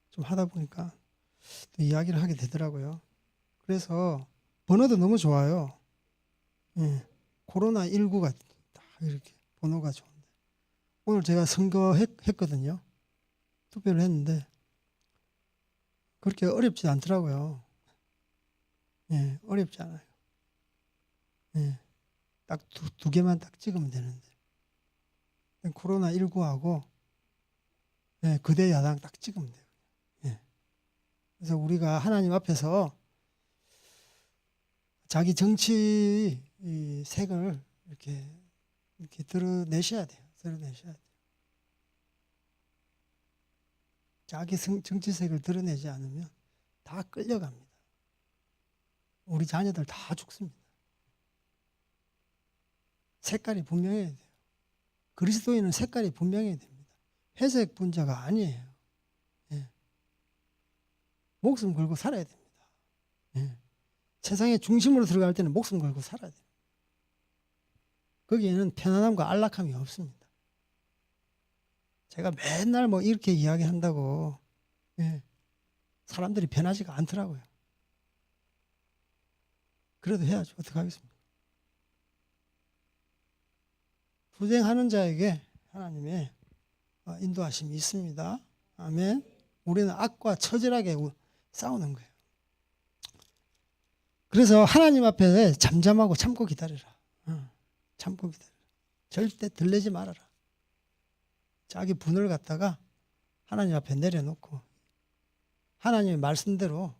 좀 하다 보니까 또 이야기를 하게 되더라고요. 그래서 번호도 너무 좋아요. 코로나19가 딱 이렇게 번호가 좋은데 오늘 제가 선거했거든요. 투표를 했는데 그렇게 어렵지 않더라고요. 어렵지 않아요. 딱 두 개만 딱 찍으면 되는데 코로나19하고 그대 야당 딱 찍으면 돼요. 그래서 우리가 하나님 앞에서 자기 정치 색을 이렇게 드러내셔야 돼요. 자기 정치색을 드러내지 않으면 다 끌려갑니다. 우리 자녀들 다 죽습니다. 색깔이 분명해야 돼요. 그리스도인은 색깔이 분명해야 됩니다. 회색 분자가 아니에요. 목숨 걸고 살아야 됩니다. 세상의 중심으로 들어갈 때는 목숨 걸고 살아야 돼요. 거기에는 편안함과 안락함이 없습니다. 제가 맨날 뭐 이렇게 이야기한다고 사람들이 변하지가 않더라고요. 그래도 해야죠. 어떡하겠습니까? 투쟁하는 자에게 하나님의 인도하심이 있습니다. 아멘. 우리는 악과 처절하게 싸우는 거예요. 그래서 하나님 앞에 잠잠하고 참고 기다려라. 참고 기다려라. 절대 들리지 말아라. 자기 분을 갖다가 하나님 앞에 내려놓고 하나님의 말씀대로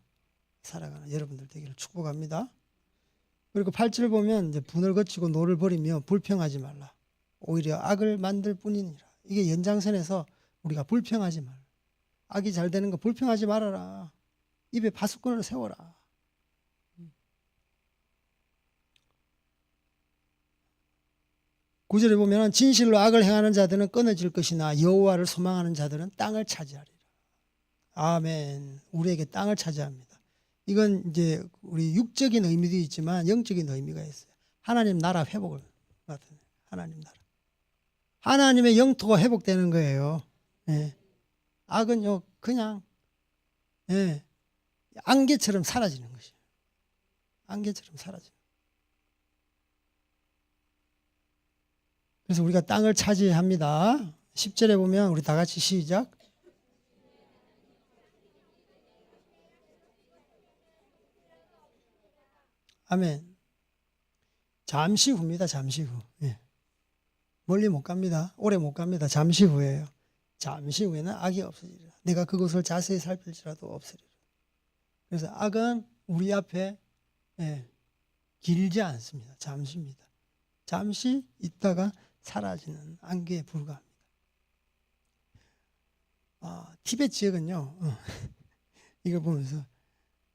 살아가는 여러분들 되기를 축복합니다. 그리고 8절 보면 이제 분을 거치고 노를 버리며 불평하지 말라. 오히려 악을 만들 뿐이니라. 이게 연장선에서 우리가 불평하지 말라. 악이 잘 되는 거 불평하지 말아라. 입에 파수꾼을 세워라. 9절에 보면 진실로 악을 행하는 자들은 끊어질 것이나 여호와를 소망하는 자들은 땅을 차지하리라. 아멘. 우리에게 땅을 차지합니다. 이건 이제 우리 육적인 의미도 있지만 영적인 의미가 있어요. 하나님 나라 회복을 같은 하나님 나라. 하나님의 영토가 회복되는 거예요. 악은요 그냥 안개처럼 사라지는 것이에요. 안개처럼 사라지는. 그래서 우리가 땅을 차지합니다. 10절에 보면 우리 다 같이 시작. 아멘. 잠시 후입니다. 잠시 후. 예. 멀리 못 갑니다. 오래 못 갑니다. 잠시 후예요. 잠시 후에는 악이 없어지리라. 내가 그것을 자세히 살필지라도 없으리라. 그래서 악은 우리 앞에 길지 않습니다. 잠시입니다. 잠시 있다가 사라지는 안개에 불과합니다. 티벳 지역은요. 이걸 보면서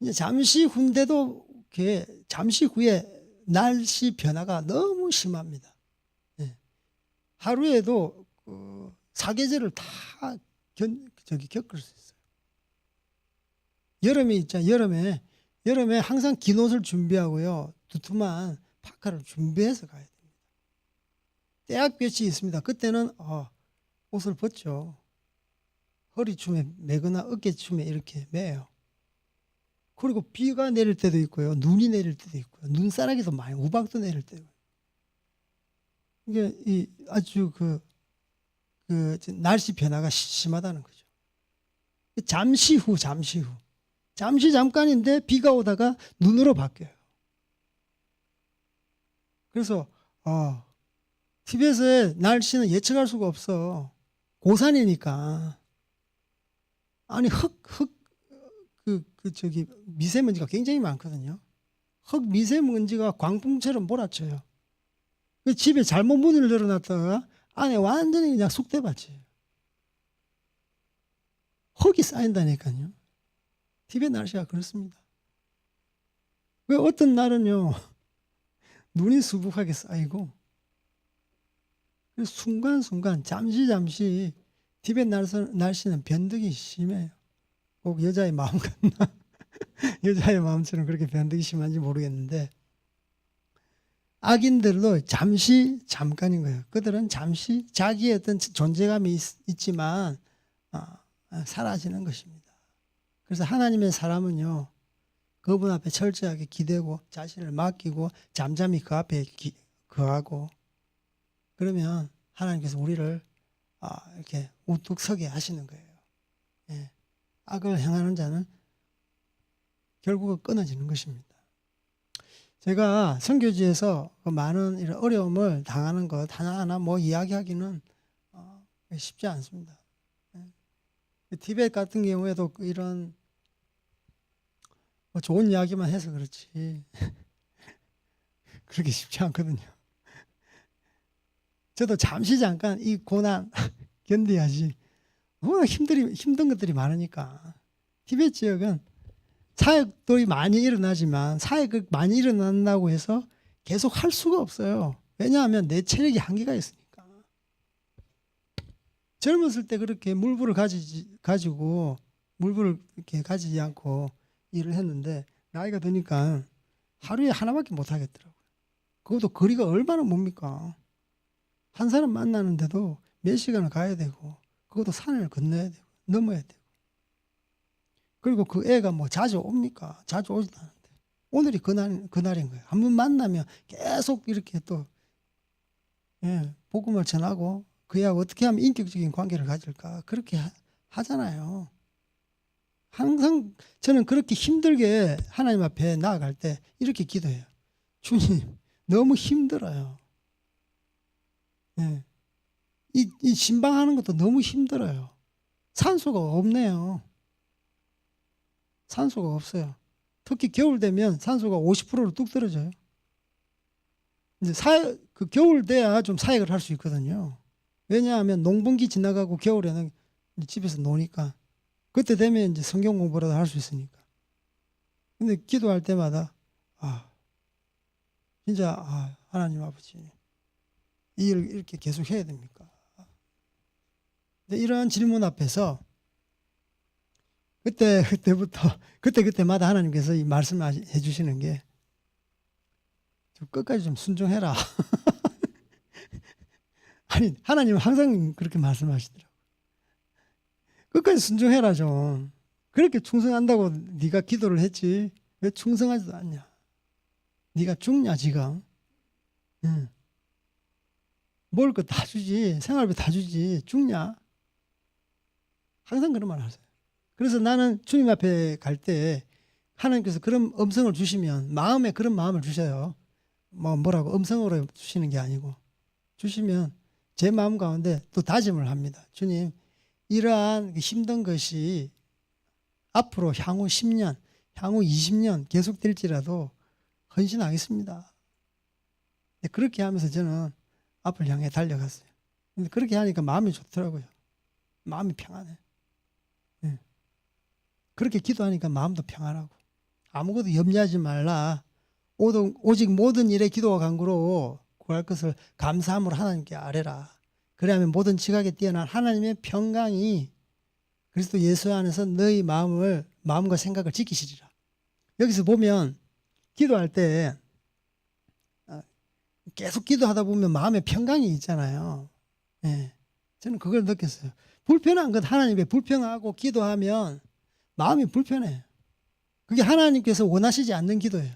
이제 잠시 후인데도 잠시 후에 날씨 변화가 너무 심합니다. 하루에도 사계절을 다 겪을 수 있어요. 여름에 있잖아요. 여름에 항상 긴 옷을 준비하고요. 두툼한 파카를 준비해서 가야 됩니다. 때약볕이 있습니다. 그때는 옷을 벗죠. 허리춤에 매거나 어깨춤에 이렇게 매요. 그리고 비가 내릴 때도 있고요. 눈이 내릴 때도 있고요. 눈사라기도 많이, 우박도 내릴 때도 있고요. 이게 아주 날씨 변화가 심하다는 거죠. 잠시 후. 잠깐인데 비가 오다가 눈으로 바뀌어요. 그래서 티벳의 날씨는 예측할 수가 없어. 고산이니까. 아니 미세먼지가 굉장히 많거든요. 흙 미세먼지가 광풍처럼 몰아쳐요. 집에 잘못 문을 열어놨다가 안에 완전히 그냥 쑥대밭이에요. 흙이 쌓인다니까요. 티벳 날씨가 그렇습니다. 왜 어떤 날은요 눈이 수북하게 쌓이고 순간순간 잠시 티벳 날씨는 변덕이 심해요. 꼭 여자의 마음 같나? 여자의 마음처럼 그렇게 변덕이 심한지 모르겠는데 악인들도 잠깐인 거예요. 그들은 잠시 자기의 어떤 존재감이 있지만 사라지는 것입니다. 그래서 하나님의 사람은요. 그분 앞에 철저하게 기대고 자신을 맡기고 잠잠히 그 앞에 거하고 그러면 하나님께서 우리를 이렇게 우뚝 서게 하시는 거예요. 예. 악을 행하는 자는 결국은 끊어지는 것입니다. 제가 선교지에서 많은 이런 어려움을 당하는 것 하나하나 이야기하기는 쉽지 않습니다. 티벳 같은 경우에도 이런 좋은 이야기만 해서 그렇지 그렇게 쉽지 않거든요. 저도 잠깐 이 고난 견뎌야지. 힘든 것들이 많으니까. 티벳 지역은 사역도 많이 일어나지만 사역이 많이 일어난다고 해서 계속 할 수가 없어요. 왜냐하면 내 체력이 한계가 있으니까. 젊었을 때 그렇게 물불을 가지고 물불을 이렇게 가지지 않고 일을 했는데 나이가 드니까 하루에 하나밖에 못 하겠더라고요. 그것도 거리가 얼마나 멉니까? 한 사람 만나는데도 몇 시간을 가야 되고 그것도 산을 건너야 되고 넘어야 되고 그리고 그 애가 자주 옵니까? 자주 오지도 않는데 오늘이 그날인 거예요. 한 번 만나면 계속 이렇게 또 복음을 전하고 그애하고 어떻게 하면 인격적인 관계를 가질까 그렇게 하잖아요. 항상 저는 그렇게 힘들게 하나님 앞에 나아갈 때 이렇게 기도해요. 주님 너무 힘들어요. 이 신방하는 것도 너무 힘들어요. 산소가 없네요. 산소가 없어요. 특히 겨울 되면 산소가 50%로 뚝 떨어져요. 이제 겨울 돼야 좀 사역을 할 수 있거든요. 왜냐하면 농번기 지나가고 겨울에는 집에서 노니까 그때 되면 이제 성경 공부라도 할 수 있으니까. 근데 기도할 때마다 진짜 하나님 아버지 이 일을 이렇게 계속 해야 됩니까? 근데 이런 질문 앞에서 그때마다 하나님께서 이 말씀해 주시는 게 좀 끝까지 좀 순종해라. 아니 하나님은 항상 그렇게 말씀하시더라고요. 끝까지 순종해라 좀. 그렇게 충성한다고 네가 기도를 했지 왜 충성하지도 않냐. 네가 죽냐 지금. 먹을 거 다 주지. 생활비 다 주지. 죽냐. 항상 그런 말 하세요. 그래서 나는 주님 앞에 갈 때 하나님께서 그런 음성을 주시면 마음에 그런 마음을 주셔요. 뭐라고 음성으로 주시는 게 아니고 주시면 제 마음 가운데 또 다짐을 합니다. 주님, 이러한 힘든 것이 앞으로 향후 10년, 향후 20년 계속될지라도 헌신하겠습니다. 그렇게 하면서 저는 앞을 향해 달려갔어요. 근데 그렇게 하니까 마음이 좋더라고요. 마음이 평안해. 예. 그렇게 기도하니까 마음도 평안하고 아무것도 염려하지 말라. 오직 모든 일에 기도와 간구로 구할 것을 감사함으로 하나님께 아뢰라. 그래야면 모든 지각에 뛰어난 하나님의 평강이 그리스도 예수 안에서 너희 마음과 생각을 지키시리라. 여기서 보면 기도할 때 계속 기도하다 보면 마음에 평강이 있잖아요. 예. 저는 그걸 느꼈어요. 불편한 것 하나님께 불평하고 기도하면 마음이 불편해요. 그게 하나님께서 원하시지 않는 기도예요.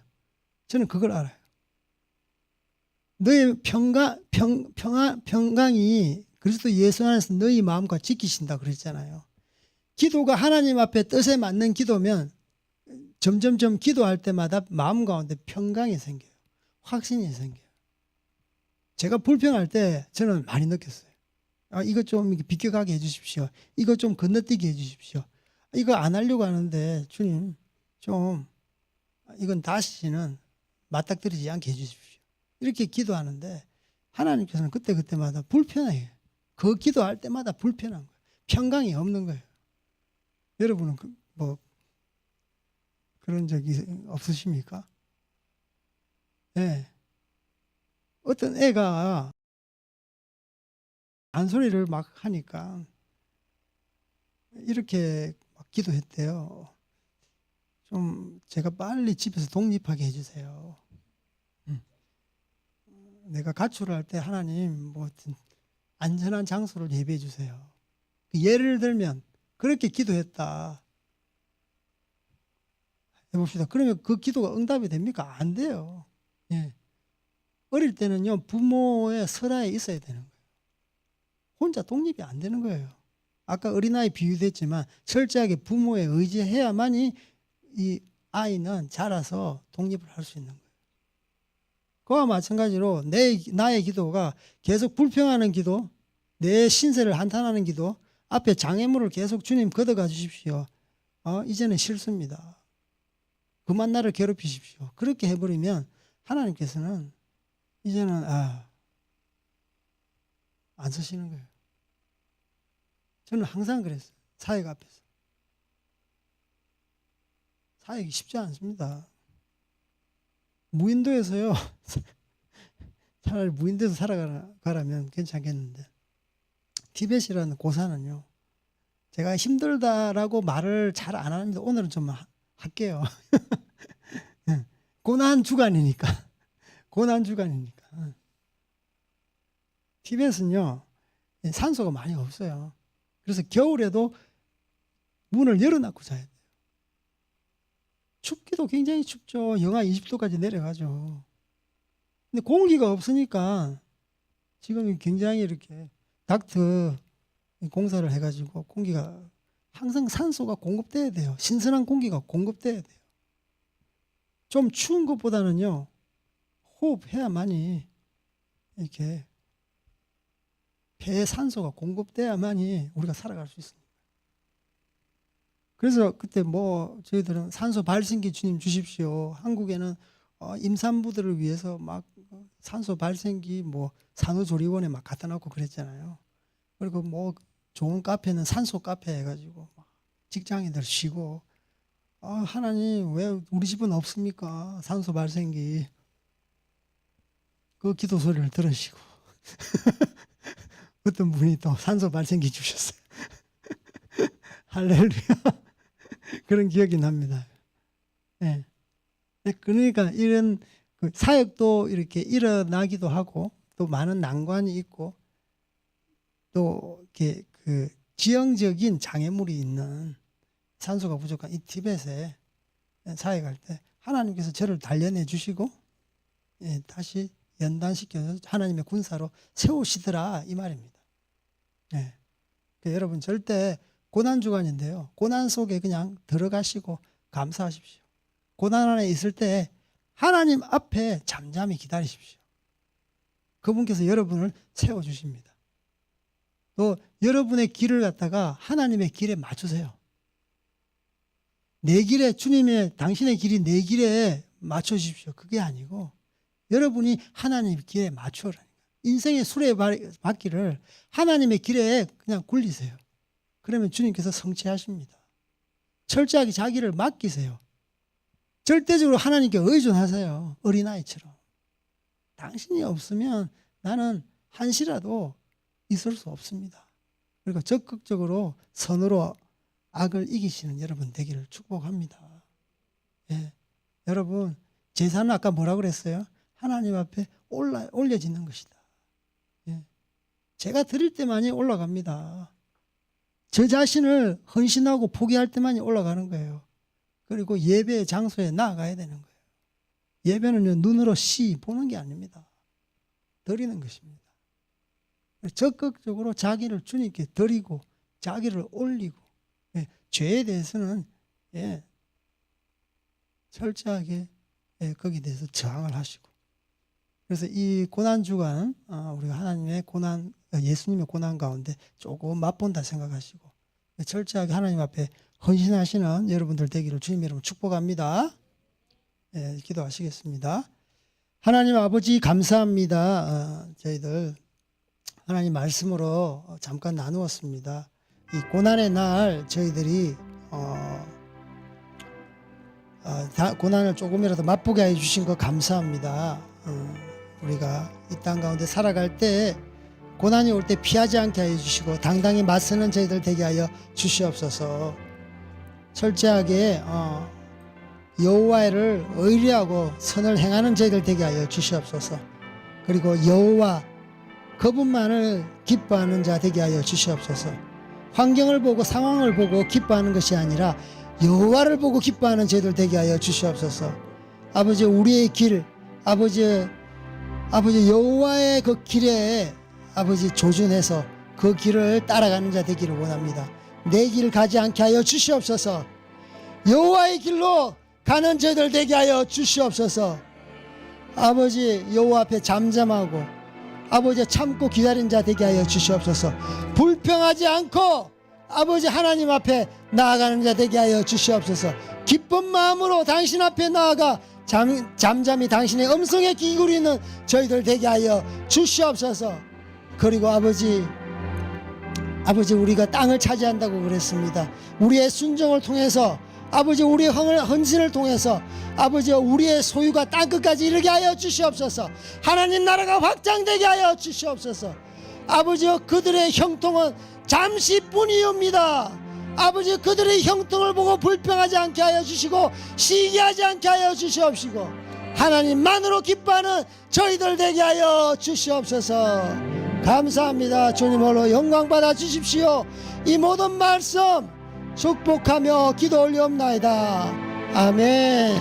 저는 그걸 알아요. 너의 평강이 그리스도 예수 안에서 너희 마음과 지키신다 그랬잖아요. 기도가 하나님 앞에 뜻에 맞는 기도면 점점점 기도할 때마다 마음 가운데 평강이 생겨요. 확신이 생겨요. 제가 불평할 때 저는 많이 느꼈어요. 이것 좀 비껴가게 해주십시오. 이것 좀 건너뛰게 해주십시오. 이거 안 하려고 하는데 주님 좀 이건 다시는 맞닥뜨리지 않게 해주십시오. 이렇게 기도하는데 하나님께서는 그때마다 불편해요. 그 기도할 때마다 불편한 거예요. 평강이 없는 거예요. 여러분은 그런 적이 없으십니까? 네. 어떤 애가 잔소리를 막 하니까 이렇게 막 기도했대요. 좀 제가 빨리 집에서 독립하게 해주세요. 내가 가출할 때 하나님 안전한 장소를 예비해 주세요. 예를 들면 그렇게 기도했다 해봅시다. 그러면 그 기도가 응답이 됩니까? 안 돼요. 예. 어릴 때는요 부모의 설하에 있어야 되는 거예요. 혼자 독립이 안 되는 거예요. 아까 어린아이 비유됐지만 철저하게 부모에 의지해야만이 이 아이는 자라서 독립을 할 수 있는 거예요. 그와 마찬가지로 나의 기도가 계속 불평하는 기도, 내 신세를 한탄하는 기도, 앞에 장애물을 계속 주님 걷어가 주십시오. 이제는 실수입니다. 그만 나를 괴롭히십시오. 그렇게 해버리면 하나님께서는 이제는 안 쓰시는 거예요. 저는 항상 그랬어요. 사역 앞에서. 사역이 쉽지 않습니다. 무인도에서요. 차라리 무인도에서 살아가라면 괜찮겠는데 티벳이라는 고사는요. 제가 힘들다라고 말을 잘 안 하는데 오늘은 좀 할게요. 고난주간이니까. 티벳은요. 산소가 많이 없어요. 그래서 겨울에도 문을 열어놓고 자야 돼요. 춥기도 굉장히 춥죠. 영하 20도까지 내려가죠. 근데 공기가 없으니까 지금 굉장히 이렇게 닥터 공사를 해가지고 공기가 항상 산소가 공급돼야 돼요. 신선한 공기가 공급돼야 돼요. 좀 추운 것보다는요. 호흡해야만이 이렇게 폐에 산소가 공급돼야만이 우리가 살아갈 수 있습니다. 그래서 그때 저희들은 산소 발생기 주님 주십시오. 한국에는 임산부들을 위해서 막 산소 발생기 산후조리원에 막 갖다 놓고 그랬잖아요. 그리고 좋은 카페는 산소 카페 해가지고 막 직장인들 쉬고 하나님 왜 우리 집은 없습니까? 산소 발생기. 그 기도 소리를 들으시고 어떤 분이 또 산소 발생기 주셨어요. 할렐루야. 그런 기억이 납니다. 네. 그러니까 이런 사역도 이렇게 일어나기도 하고 또 많은 난관이 있고 또 이렇게 지형적인 장애물이 있는 산소가 부족한 이 티벳에 사역할 때 하나님께서 저를 단련해 주시고 다시 연단시켜서 하나님의 군사로 세우시더라 이 말입니다. 그러니까 여러분 절대 고난주간인데요. 고난 속에 그냥 들어가시고 감사하십시오. 고난 안에 있을 때 하나님 앞에 잠잠히 기다리십시오. 그분께서 여러분을 세워주십니다. 또 여러분의 길을 갖다가 하나님의 길에 맞추세요. 내 길에, 주님의 당신의 길이 내 길에 맞춰주십시오. 그게 아니고 여러분이 하나님의 길에 맞추라니까. 인생의 수레바퀴를 하나님의 길에 그냥 굴리세요. 그러면 주님께서 성취하십니다. 철저하게 자기를 맡기세요. 절대적으로 하나님께 의존하세요. 어린아이처럼. 당신이 없으면 나는 한시라도 있을 수 없습니다. 그리고 적극적으로 선으로 악을 이기시는 여러분 되기를 축복합니다. 예. 여러분, 제사는 아까 뭐라고 그랬어요? 하나님 앞에 올려지는 것이다. 예. 제가 드릴 때만이 올라갑니다. 저 자신을 헌신하고 포기할 때만이 올라가는 거예요. 그리고 예배의 장소에 나아가야 되는 거예요. 예배는요, 눈으로 보는 게 아닙니다. 드리는 것입니다. 적극적으로 자기를 주님께 드리고 자기를 올리고, 예, 죄에 대해서는 철저하게 거기에 대해서 저항을 하시고, 그래서 이 고난주간 우리가 하나님의 고난, 예수님의 고난 가운데 조금 맛본다 생각하시고 철저하게 하나님 앞에 헌신하시는 여러분들 되기를 주님 이름으로 축복합니다. 기도하시겠습니다. 하나님 아버지 감사합니다. 저희들 하나님 말씀으로 잠깐 나누었습니다. 이 고난의 날 저희들이 고난을 조금이라도 맛보게 해주신 거 감사합니다. 우리가 이 땅 가운데 살아갈 때 고난이 올 때 피하지 않게 하여 주시고 당당히 맞서는 저희들 되게 하여 주시옵소서. 철저하게 여호와를 의리하고 선을 행하는 저희들 되게 하여 주시옵소서. 그리고 여호와 그분만을 기뻐하는 자 되게 하여 주시옵소서. 환경을 보고 상황을 보고 기뻐하는 것이 아니라 여호와를 보고 기뻐하는 저희들 되게 하여 주시옵소서. 아버지, 우리의 길, 아버지 여호와의 그 길에 아버지 조준해서 그 길을 따라가는 자 되기를 원합니다. 내 길을 가지 않게 하여 주시옵소서. 여호와의 길로 가는 저희들 되게 하여 주시옵소서. 아버지, 여호와 앞에 잠잠하고 아버지 참고 기다린 자 되게 하여 주시옵소서. 불평하지 않고 아버지 하나님 앞에 나아가는 자 되게 하여 주시옵소서. 기쁜 마음으로 당신 앞에 나아가 잠잠히 당신의 음성에 귀 기울이는 저희들 되게 하여 주시옵소서. 그리고 아버지 우리가 땅을 차지한다고 그랬습니다. 우리의 순종을 통해서 아버지 우리의 헌신을 통해서 아버지 우리의 소유가 땅끝까지 이르게 하여 주시옵소서. 하나님 나라가 확장되게 하여 주시옵소서. 아버지 그들의 형통은 잠시뿐이옵니다. 아버지 그들의 형통을 보고 불평하지 않게 하여 주시고 시기하지 않게 하여 주시옵시고 하나님만으로 기뻐하는 저희들 되게 하여 주시옵소서. 감사합니다. 주님 홀로 영광 받아 주십시오. 이 모든 말씀 축복하며 기도 올리옵나이다. 아멘.